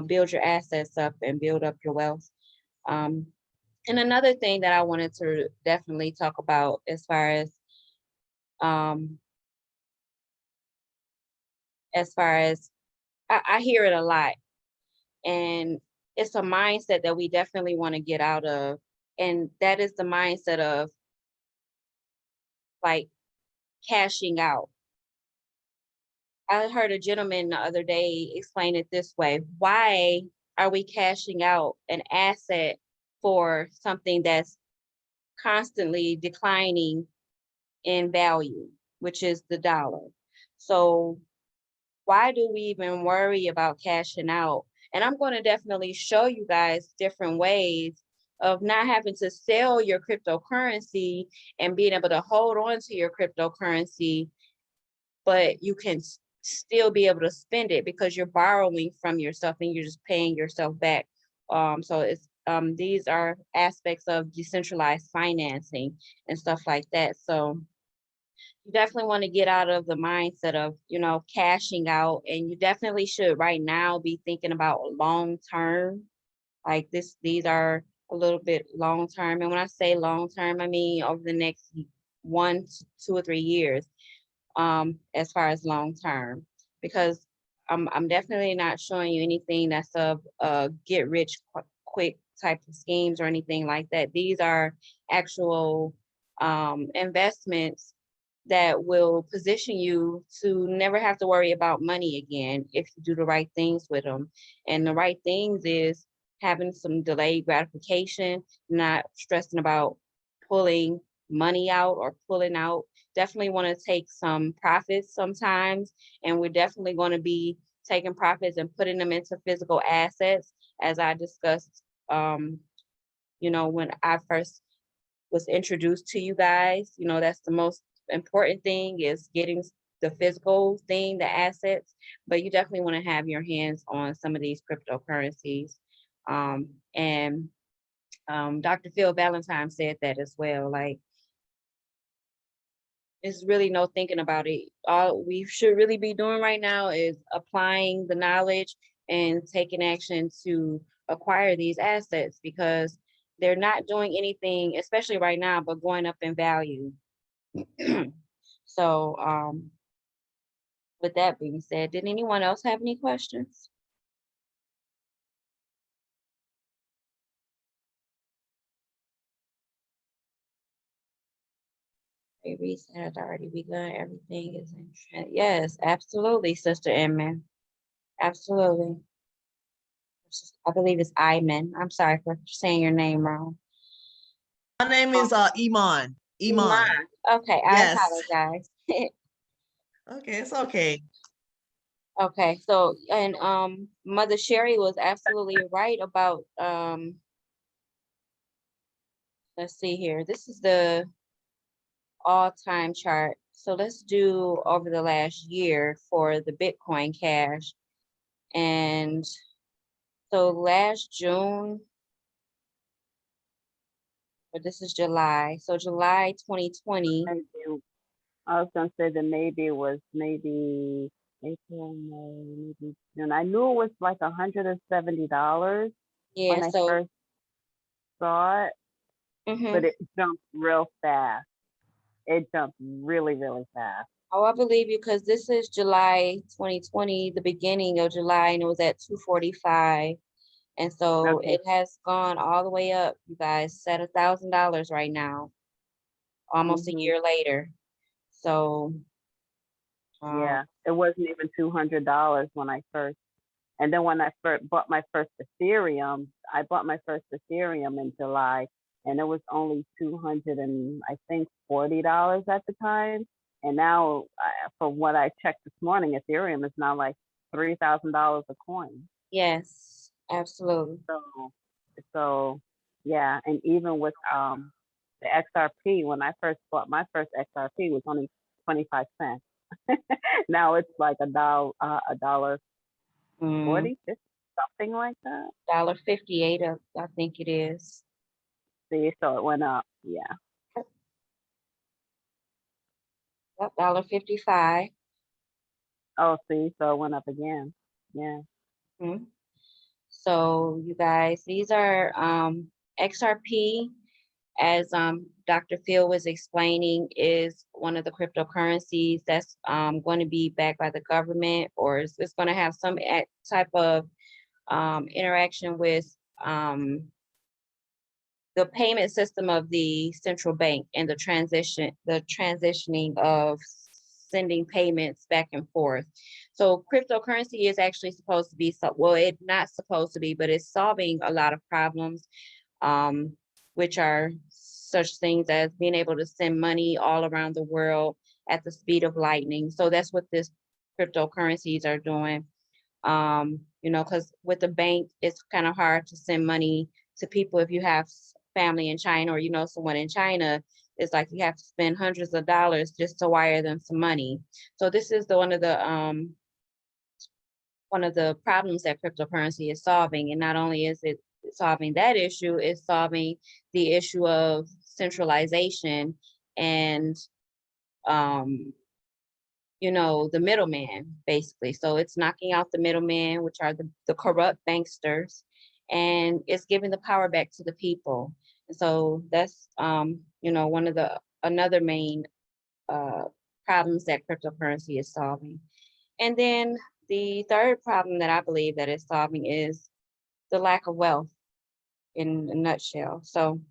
build your assets up and build up your wealth. Um, and another thing that I wanted to definitely talk about, um, as far as I hear it a lot, and it's a mindset that we definitely want to get out of, and that is the mindset of, like, cashing out. I heard a gentleman the other day explain it this way: why are we cashing out an asset for something that's constantly declining in value, which is the dollar? So why do we even worry about cashing out? And I'm going to definitely show you guys different ways of not having to sell your cryptocurrency and being able to hold on to your cryptocurrency, but you can still be able to spend it, because you're borrowing from yourself and you're just paying yourself back. So these are aspects of decentralized financing and stuff like that. So you definitely want to get out of the mindset of, cashing out, and you definitely should right now be thinking about long term. Like these are a little bit long term. And when I say long term, I mean over the next 1 to 2 or 3 years, as far as long term, because I'm definitely not showing you anything that's of get rich quick type of schemes or anything like that. These are actual investments that will position you to never have to worry about money again if you do the right things with them. And the right things is having some delayed gratification, not stressing about pulling money out or pulling out. Definitely want to take some profits sometimes, and we're definitely going to be taking profits and putting them into physical assets, as I discussed, when I first was introduced to you guys. That's the most important thing, is getting the physical thing, the assets, but you definitely want to have your hands on some of these cryptocurrencies. And Dr. Phil Valentine said that as well. Like, there's really no thinking about it. All we should really be doing right now is applying the knowledge and taking action to acquire these assets, because they're not doing anything, especially right now, but going up in value. So, with that being said, did anyone else have any questions? A reset has already begun. Everything is in trend. Yes, absolutely, Sister Inman. Absolutely. I believe it's Iman. I'm sorry for saying your name wrong. My name is Iman. Iman. Okay, I Yes. apologize. Okay, it's okay. Okay, so and Mother Sherry was absolutely right about let's see here. This is the all-time chart. So let's do over the last year for the Bitcoin Cash. And so last June, but this is July. So July 2020. Maybe, I was gonna say that maybe it was maybe April, May, maybe June. I knew it was like $170 Yeah, when I so first saw it, but it jumped real fast. It jumped really, really fast. oh, I believe you, because this is July 2020, the beginning of July, and it was at 245. And so Okay. it has gone all the way up, you guys, at $1,000 right now, almost a Mhm. year later. So Yeah, it wasn't even $200 when I first. And then when I first bought my first Ethereum, I bought my first Ethereum in July, and it was only 200 and I think $40 at the time. And now, from what I checked this morning, Ethereum is now like $3,000 a coin. yes, absolutely. So yeah, and even with the XRP, when I first bought my first XRP, was only 25 cents. Now it's like a dollar Mm, 40, 50, something like that. $1.58, I think it is. See, so it went up. Yeah. Yep, $1.55. Oh, see, so it went up again. Yeah. Mhm. So you guys, these are XRP, as Dr. Phil was explaining, is one of the cryptocurrencies that's going to be backed by the government, or it's going to have some type of interaction with the payment system of the central bank, and the transitioning of sending payments back and forth. So cryptocurrency is actually supposed to be, well, it's not supposed to be, but it's solving a lot of problems, which are such things as being able to send money all around the world at the speed of lightning. So that's what this cryptocurrencies are doing. Because with the bank, it's kind of hard to send money to people if you have family in China, or someone in China. It's like you have to spend hundreds of dollars just to wire them some money. So this is one of the problems that cryptocurrency is solving. And not only is it solving that issue, it's solving the issue of centralization and you know, the middleman, basically. So it's knocking out the middleman, which are the corrupt banksters, and it's giving the power back to the people. And so that's, you know, one of the another main uh, problems that cryptocurrency is solving. And then the third problem that I believe that it's solving is the lack of wealth in a nutshell. So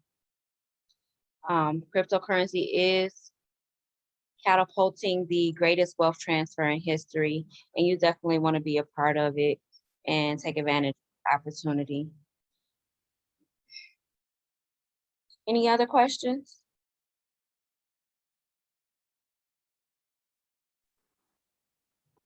cryptocurrency is catapulting the greatest wealth transfer in history, and you definitely want to be a part of it and take advantage of the opportunity. Any other questions?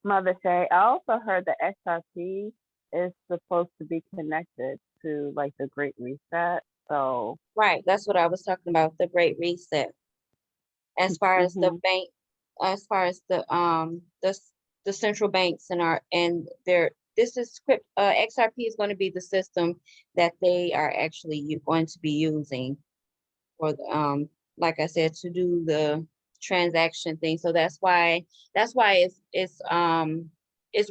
Mother Shay, I also heard that XRP is supposed to be connected to like the Great Reset. So, Right, that's what I was talking about, the Great Reset. As far as the mhm. bank, as far as the central banks and their this is script XRP is going to be the system that they are actually going to be using for like I said, to do the transaction thing. So that's why it's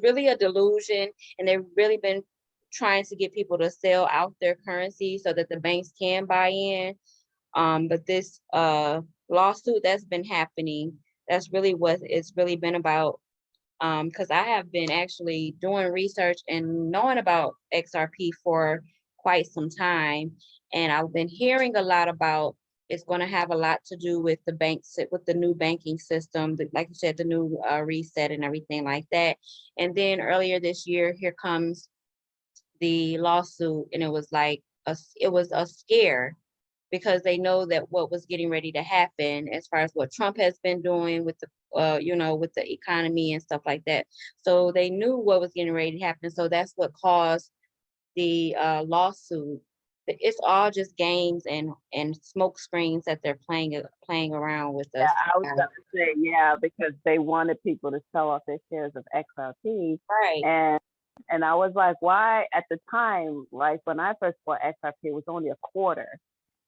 really a delusion, and they've really been trying to get people to sell out their currency so that the banks can buy in. But this lawsuit that's been happening, that's really what it's really been about. Because I have been actually doing research and knowing about XRP for quite some time, and I've been hearing a lot about it's going to have a lot to do with the banks, with the new banking system, like you said, the new reset and everything like that. And then earlier this year, here comes the lawsuit, and it was like it was a scare because they know that what was getting ready to happen as far as what Trump has been doing with the you know, with the economy and stuff like that. So they knew what was getting ready to happen. So that's what caused the lawsuit. It's all just games and smoke screens that they're playing around with Yeah, us. I was gonna say, yeah, because they wanted people to sell off their shares of XRP. Right. And I was like, why at the time, like when I first bought XRP, it was only a quarter.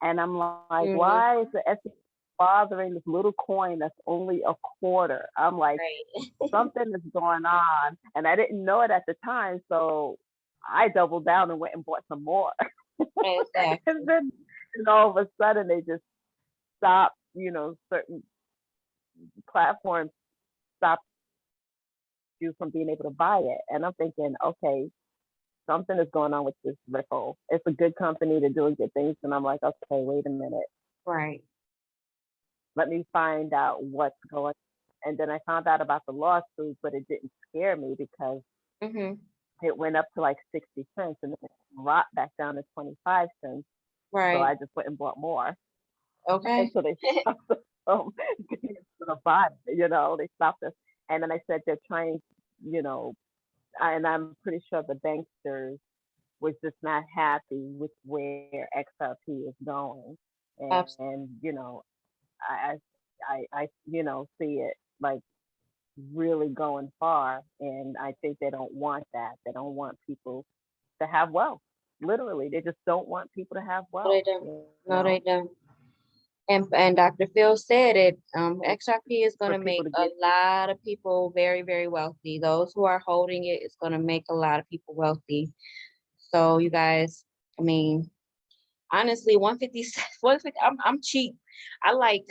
And I'm like, Hmm. why is the SEC bothering this little coin that's only a quarter? I'm like, Right. something is going on. And I didn't know it at the time. So I doubled down and went and bought some more. Exactly. And then and all of a sudden they just stopped, you know, certain platforms stopped you from being able to buy it. And I'm thinking, okay, something is going on with this Ripple. It's a good company to doing good things. And I'm like, okay, wait a minute. Right. Let me find out what's going on. And then I found out about the lawsuit, but it didn't scare me because Hmm. it went up to like 60 cents and then it dropped back down to 25 cents. So Right. I just went and bought more. And Okay. so they stopped us from getting to the bottom, you know, they stopped us. And then I said they're trying, you know, and I'm pretty sure the banksters was just not happy with where XRP is going. And you know, I, you know, see it like really going far. And I think they don't want that. They don't want people to have wealth. Literally, they just don't want people to have No, they wealth, don't. you No, they know, don't. And Dr. Phil said it, XRP is going for to people make to a get, lot of people very, very wealthy. Those who are holding it, it's going to make a lot of people wealthy. So you guys, I mean, honestly, 150, 150, I'm cheap. I like,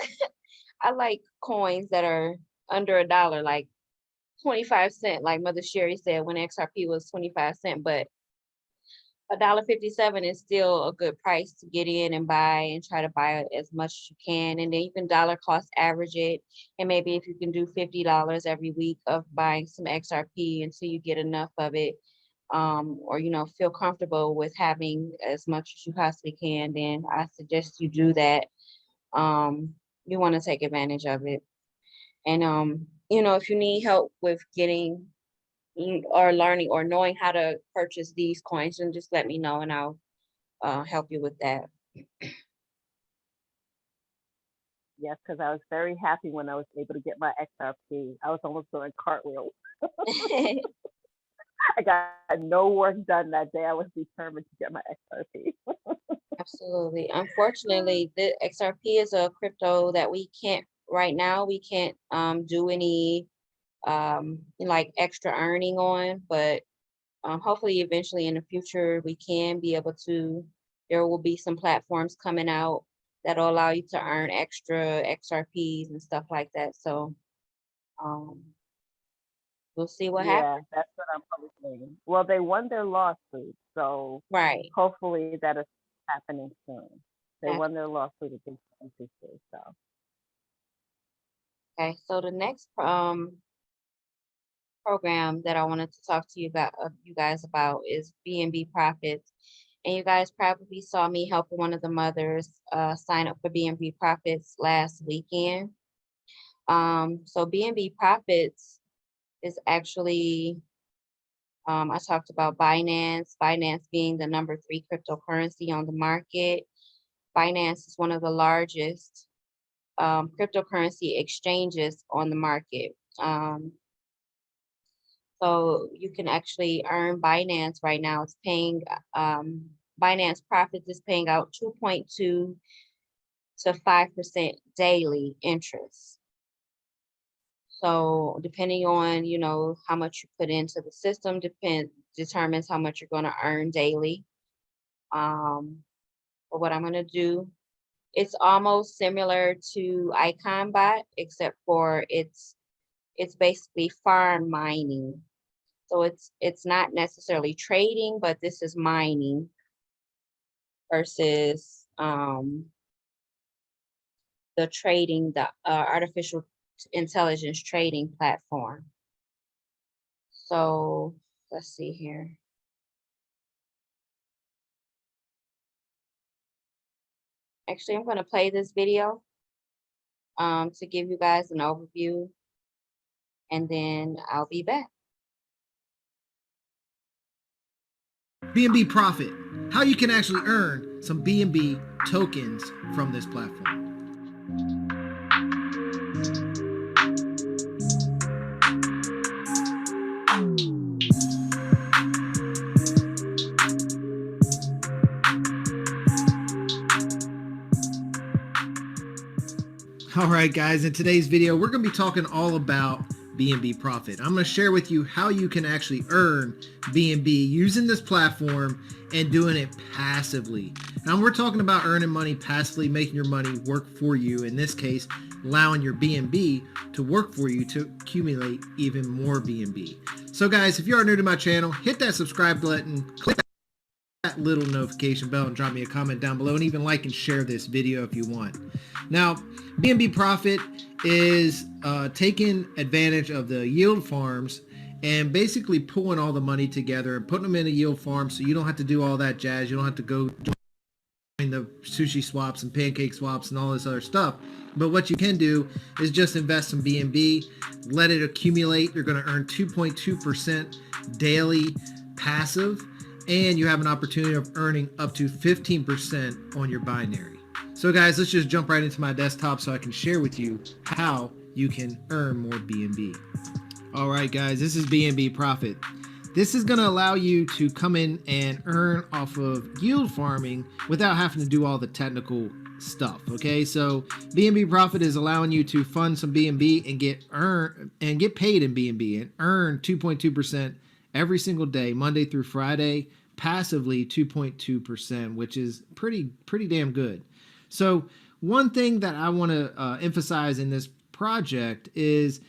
I like coins that are under a dollar, like 25 cent, like Mother Sherry said when XRP was 25 cent, but $1.57 is still a good price to get in and buy and try to buy as much as you can. And then you can dollar cost average it. And maybe if you can do $50 every week of buying some XRP until you get enough of it, or you know, feel comfortable with having as much as you possibly can, then I suggest you do that. You want to take advantage of it. And you know, if you need help with getting or learning or knowing how to purchase these coins, then just let me know and I'll help you with that. yes, because I was very happy when I was able to get my XRP. I was almost doing cartwheels. I got no work done that day. I was determined to get my XRP. Absolutely. Unfortunately, the XRP is a crypto that we can't right now we can't do any like extra earning on, but hopefully eventually in the future we can be able to. There will be some platforms coming out that'll allow you to earn extra XRPs and stuff like that. So um, we'll see what happens. Yeah, that's what I'm hoping. Well, they won their lawsuit, so Right. hopefully that is happening soon. They Ab- won their lawsuit against the NCC, so. Okay. So the next program that I wanted to talk to you guys about is BNB Profits. And you guys probably saw me helping one of the mothers sign up for BNB Profits last weekend. So BNB Profits is actually, I talked about Binance being the #3 cryptocurrency on the market. Binance is one of the largest cryptocurrency exchanges on the market. So you can actually earn Binance right now. It's paying, Binance Profits is paying out 2.2 to 5% daily interest. So depending on, you know, how much you put into the system determines how much you're going to earn daily. But what I'm going to do, it's almost similar to IconBot, except for it's basically farm mining. So it's not necessarily trading, but this is mining versus the trading, the artificial intelligence trading platform. So let's see here. Actually, I'm going to play this video to give you guys an overview, and then I'll be back. BNB Profit, how you can actually earn some BNB tokens from this platform. All right, guys, in today's video, we're going to be talking all about BNB Profit. I'm going to share with you how you can actually earn BNB using this platform and doing it passively. Now, we're talking about earning money passively, making your money work for you. In this case, allowing your BNB to work for you to accumulate even more BNB. So, guys, if you are new to my channel, hit that subscribe button, click that little notification bell, and drop me a comment down below, and even like and share this video if you want. Now, BNB Profit is taking advantage of the yield farms and basically pulling all the money together and putting them in a yield farm, so you don't have to do all that jazz. You don't have to go join the sushi swaps and pancake swaps and all this other stuff. But what you can do is just invest some BNB, let it accumulate. You're going to earn 2.2% daily passive, and you have an opportunity of earning up to 15% on your binary. So guys, let's just jump right into my desktop so I can share with you how you can earn more BNB. All right, guys, this is BNB Profit. This is going to allow you to come in and earn off of yield farming without having to do all the technical stuff. Okay, so BNB Profit is allowing you to fund some BNB and get paid in BNB and earn 2.2% every single day, Monday through Friday, passively 2.2%, which is pretty damn good. So one thing that I want to emphasize in this project is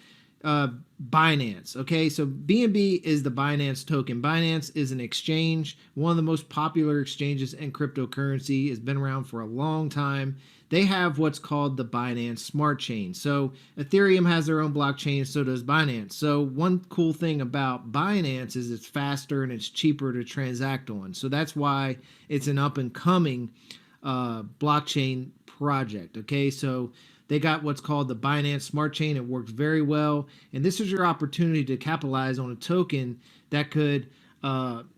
Binance. Okay, so BNB is the Binance token. Binance is an exchange, one of the most popular exchanges in cryptocurrency. It's been around for a long time. They have what's called the Binance Smart Chain. So Ethereum has their own blockchain, so does Binance. So one cool thing about Binance is it's faster and it's cheaper to transact on. So that's why it's an up and coming blockchain project. Okay, so they got what's called the Binance Smart Chain. It works very well, and this is your opportunity to capitalize on a token that could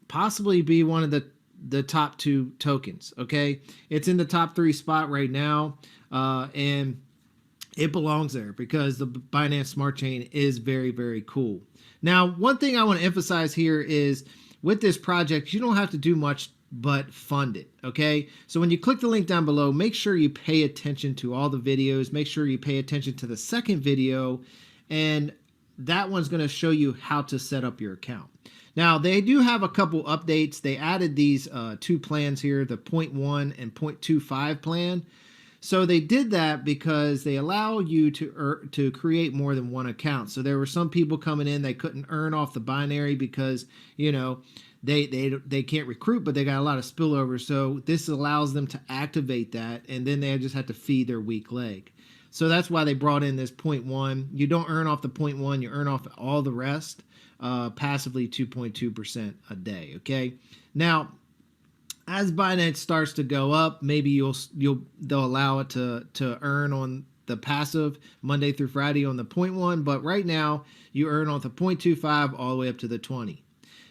possibly be one of the top 2 tokens. Okay, it's in the top 3 spot right now, and it belongs there because the Binance Smart Chain is very cool. Now, one thing I want to emphasize here is with this project, you don't have to do much but fund it. Okay. So when you click the link down below, make sure you pay attention to all the videos. Make sure you pay attention to the second video, and that one's going to show you how to set up your account. Now, they do have a couple updates. They added these two plans here, the 0.1 and 0.25 plan. So they did that because they allow you to create more than one account. So there were some people coming in, they couldn't earn off the binary because, you know, they can't recruit, but they got a lot of spillover. So this allows them to activate that, and then they just have to feed their weak leg. So that's why they brought in this 0.1. You don't earn off the 0.1, you earn off all the rest, passively 2.2% a day. Okay. Now, as Binance starts to go up, maybe they'll allow it to earn on the passive Monday through Friday on the 0.1, but right now you earn on the 0.25 all the way up to the 20.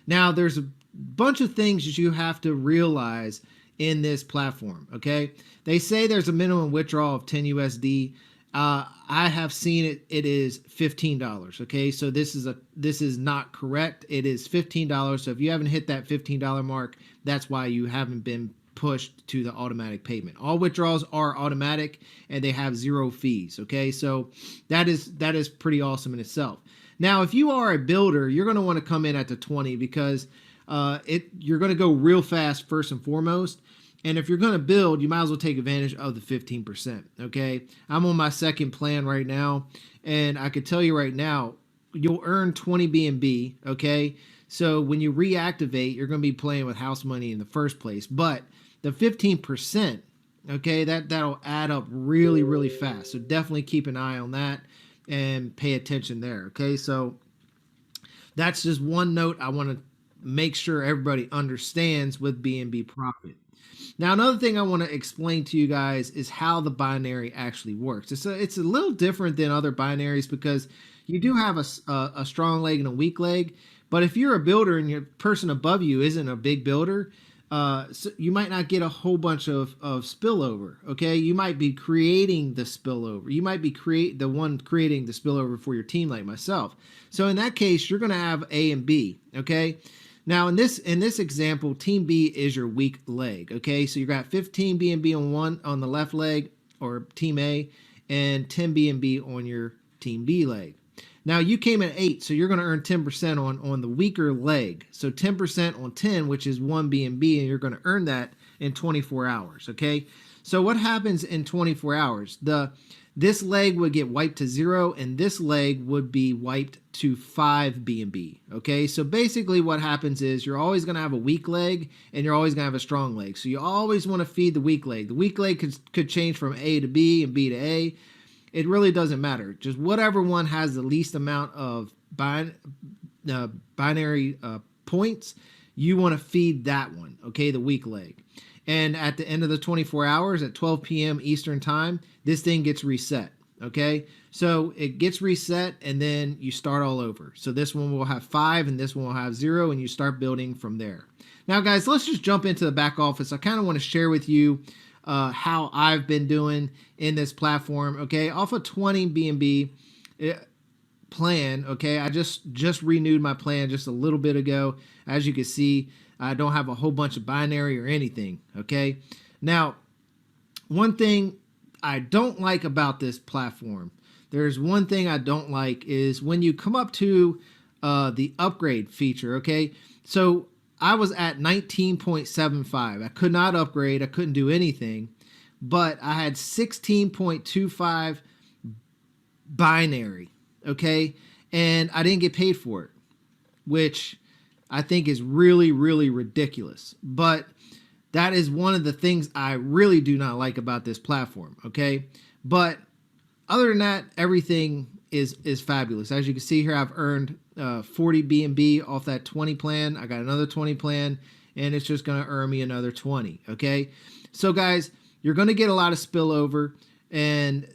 Now, there's a bunch of things that you have to realize in this platform. Okay, they say there's a minimum withdrawal of 10 USD. I have seen it. It is $15. Okay, so this is not correct. It is $15. So if you haven't hit that $15 mark, that's why you haven't been pushed to the automatic payment. All withdrawals are automatic and they have zero fees. Okay, so that is pretty awesome in itself. Now, if you are a builder, you're going to want to come in at the 20 because you're going to go real fast first and foremost. And if you're going to build, you might as well take advantage of the 15%. Okay, I'm on my second plan right now, and I could tell you right now, you'll earn 20 BNB. Okay, so when you reactivate, you're going to be playing with house money in the first place. But the 15%, okay, that'll add up really, really fast. So definitely keep an eye on that and pay attention there. Okay, so that's just one note I want to make sure everybody understands with BNB Profit. Now, another thing I want to explain to you guys is how the binary actually works. It's a little different than other binaries because you do have a strong leg and a weak leg. But if you're a builder and your person above you isn't a big builder, so you might not get a whole bunch of spillover. Okay, you might be creating the spillover. You might be the one creating the spillover for your team, like myself. So in that case, you're going to have A and B. Okay. Now, in this example, Team B is your weak leg. Okay, so you got 15 BNB on the left leg, or Team A, and 10 BNB on your Team B leg. Now, you came at 8, so you're going to earn 10% on the weaker leg. So 10% on 10, which is 1 BNB, and you're going to earn that in 24 hours. Okay, so what happens in 24 hours? This leg would get wiped to 0, and this leg would be wiped to 5 BNB. Okay, so basically what happens is you're always going to have a weak leg, and you're always going to have a strong leg. So you always want to feed the weak leg. The weak leg could change from A to B and B to A. It really doesn't matter. Just whatever one has the least amount of binary points, you want to feed that one, okay, the weak leg. And at the end of the 24 hours at 12 p.m. Eastern time, this thing gets reset. Okay, so it gets reset and then you start all over. So this one will have 5 and this one will have 0, and you start building from there. Now, guys, let's just jump into the back office. I kind of want to share with you how I've been doing in this platform. Okay, off a 20 BNB plan. Okay, I just renewed my plan just a little bit ago. As you can see, I don't have a whole bunch of binary or anything. Okay, now one thing I don't like about this platform, there's one thing I don't like, is when you come up to the upgrade feature. Okay, so I was at 19.75. I could not upgrade. I couldn't do anything, but I had 16.25 binary. Okay, and I didn't get paid for it, which I think is really, really ridiculous. But that is one of the things I really do not like about this platform. Okay, but other than that, everything is fabulous. As you can see here, I've earned 40 BNB off that 20 plan. I got another 20 plan, and it's just going to earn me another 20. Okay, so guys, you're going to get a lot of spillover, and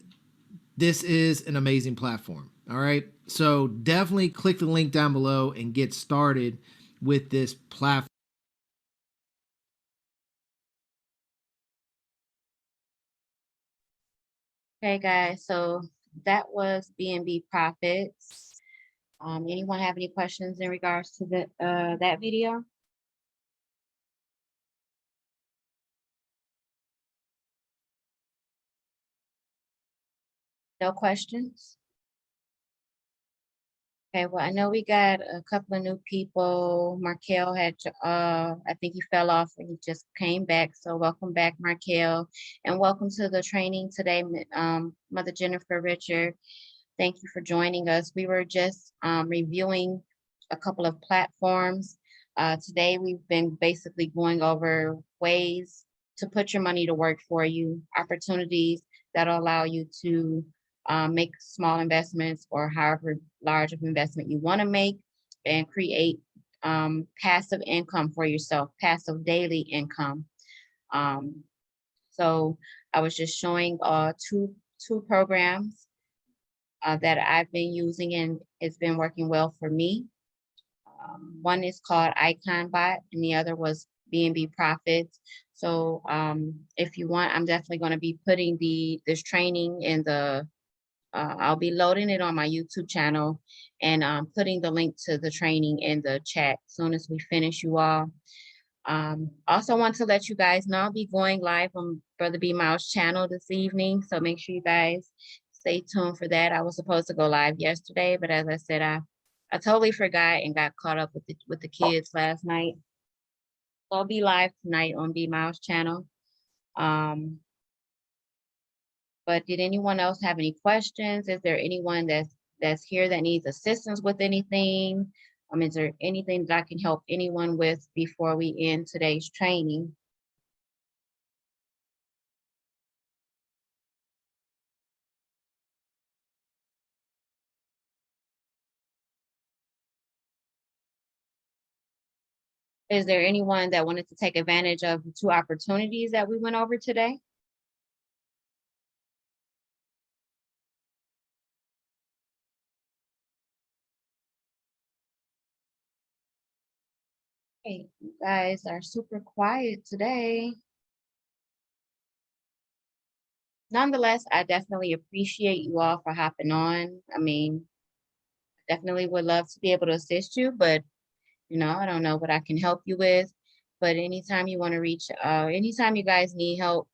this is an amazing platform. All right, so definitely click the link down below and get started with this platform. Okay, guys, so that was BNB Profits. Anyone have any questions in regards to that video? No questions? Okay, well, I know we got a couple of new people. Markel had, I think he fell off and he just came back. So welcome back, Markel. And welcome to the training today, Mother Jennifer Richard. Thank you for joining us. We were just reviewing a couple of platforms. Today, we've been basically going over ways to put your money to work for you, opportunities that'll allow you to make small investments or however large of investment you want to make and create passive income for yourself, passive daily income. So I was just showing two programs that I've been using and it's been working well for me. One is called IconBot and the other was B&B Profits. So if you want, I'm definitely going to be putting this training in the I'll be loading it on my YouTube channel and putting the link to the training in the chat as soon as we finish, you all. Also want to let you guys know I'll be going live on Brother B Miles channel this evening. So make sure you guys stay tuned for that. I was supposed to go live yesterday, but as I said, I totally forgot and got caught up with the kids last night. So I'll be live tonight on B Miles channel. But did anyone else have any questions? Is there anyone that's here that needs assistance with anything? Is there anything that I can help anyone with before we end today's training? Is there anyone that wanted to take advantage of the two opportunities that we went over today? Hey, you guys are super quiet today. Nonetheless, I definitely appreciate you all for hopping on. Definitely would love to be able to assist you, but I don't know what I can help you with. But anytime you want to reach, anytime you guys need help,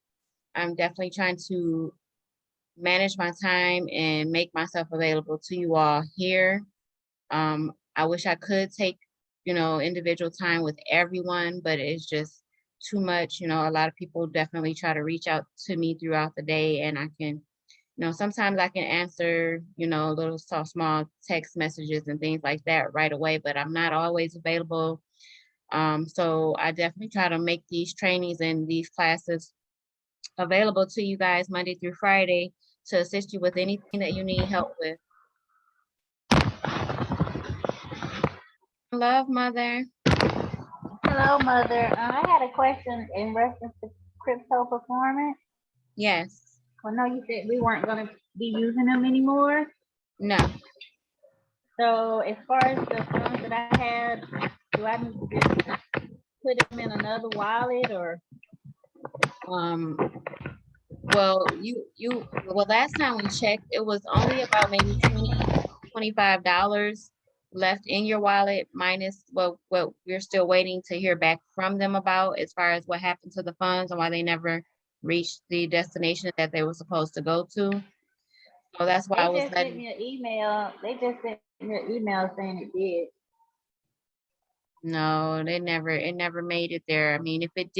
I'm definitely trying to manage my time and make myself available to you all here. I wish I could take, individual time with everyone, but it's just too much. A lot of people definitely try to reach out to me throughout the day and I can, sometimes I can answer, little small text messages and things like that right away, but I'm not always available. So I definitely try to make these trainings and these classes available to you guys Monday through Friday to assist you with anything that you need help with. Love, Mother. Hello, Mother. I had a question in reference to crypto performance. Yes. Well, no, you said we weren't going to be using them anymore. No. So as far as the funds that I had, do I need to just put them in another wallet or? Well, last time we checked, it was only about maybe $25 left in your wallet minus what we're still waiting to hear back from them about as far as what happened to the funds and why they never reached the destination that they were supposed to go to. So that's why I was They just sent me an email. They just sent me an email saying it did. No, it never made it there. If it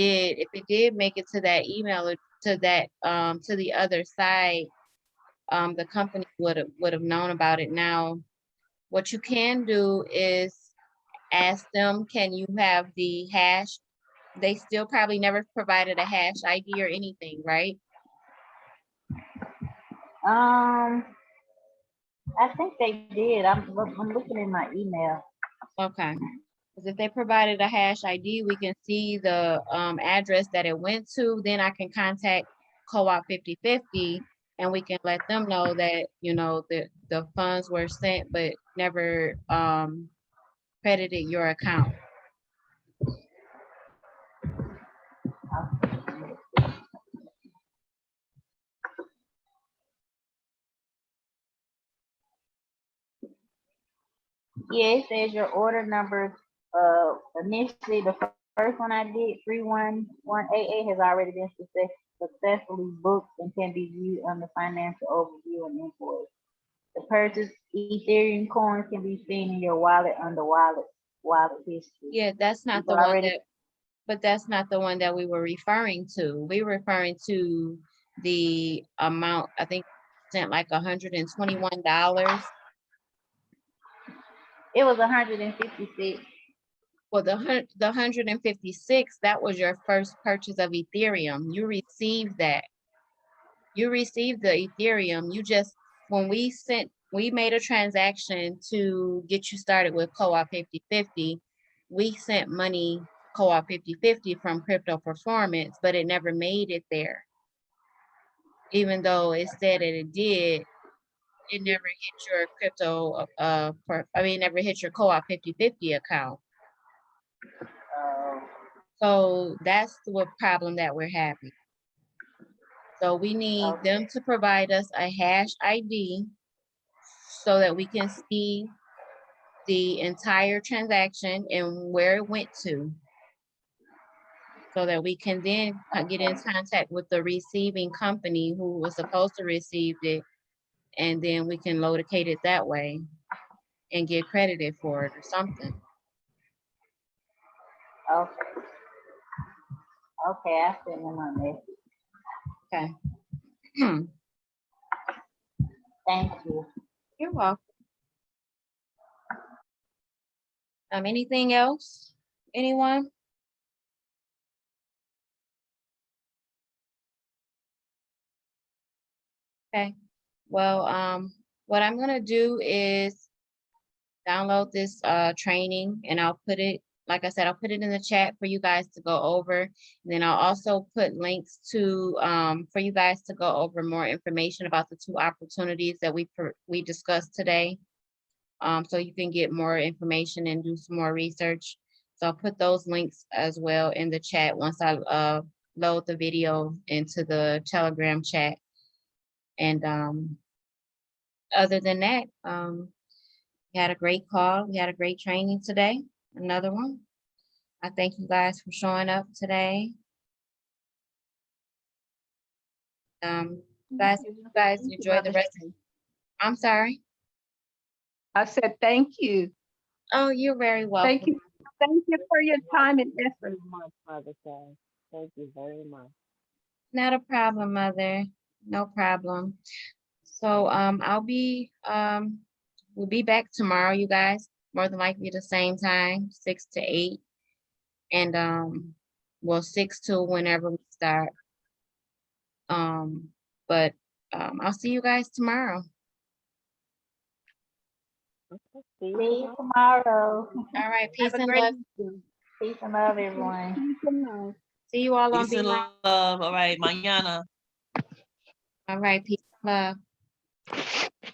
did make it to that email or to that to the other side, the company would have known about it. Now, what you can do is ask them, can you have the hash? They still probably never provided a hash ID or anything, right? I think they did. I'm looking in my email. Okay. Because if they provided a hash ID, we can see the address that it went to. Then I can contact Co-op 50/50 and we can let them know that, the funds were sent but never credited your account. Yeah, it says your order number, initially the first one I did, 31188 has already been successfully booked and can be viewed on the financial overview and invoice. The purchased Ethereum coins can be seen in your wallet under wallet history. Yeah, that's not the People one already- that, but that's not the one that we were referring to. We were referring to the amount, I think, sent like $121. It was 156. Well, the 156, that was your first purchase of Ethereum. You received that. You received the Ethereum. You just, when we made a transaction to get you started with Co-op 50/50, we sent money Co-op 50/50 from Crypto Performance, but it never made it there. Even though it said that it did, it never hit your crypto, never hit your Co-op 50/50 account. So that's the problem that we're having. So we need them to provide us a hash ID so that we can see the entire transaction and where it went to. So that we can then get in contact with the receiving company who was supposed to receive it. And then we can locate it that way and get credited for it or something. Okay. Okay, I sent them a message. Okay. Thank you. You're welcome. Anything else? Anyone? Okay. Well, what I'm gonna do is download this training and I'll put it, like I said, I'll put it in the chat for you guys to go over. And then I'll also put links to for you guys to go over more information about the two opportunities that we discussed today. So you can get more information and do some more research. So I'll put those links as well in the chat once I load the video into the Telegram chat. And other than that, we had a great call. We had a great training today. Another one. I thank you guys for showing up today. You guys enjoy the rest. I'm sorry. I said, thank you. Oh, you're very welcome. Thank you. Thank you for your time and effort. Very much, Mother Kay. Thank you very much. Not a problem, Mother. No problem. So we'll be back tomorrow, you guys. More than likely the same time, 6 to 8. And well, 6 to whenever we start. But I'll see you guys tomorrow. See you tomorrow. All right, peace Have a and great love. weekend. Peace and love, everyone. See you all on Peace and Beeline. love. All right, mañana. All right, peace and love.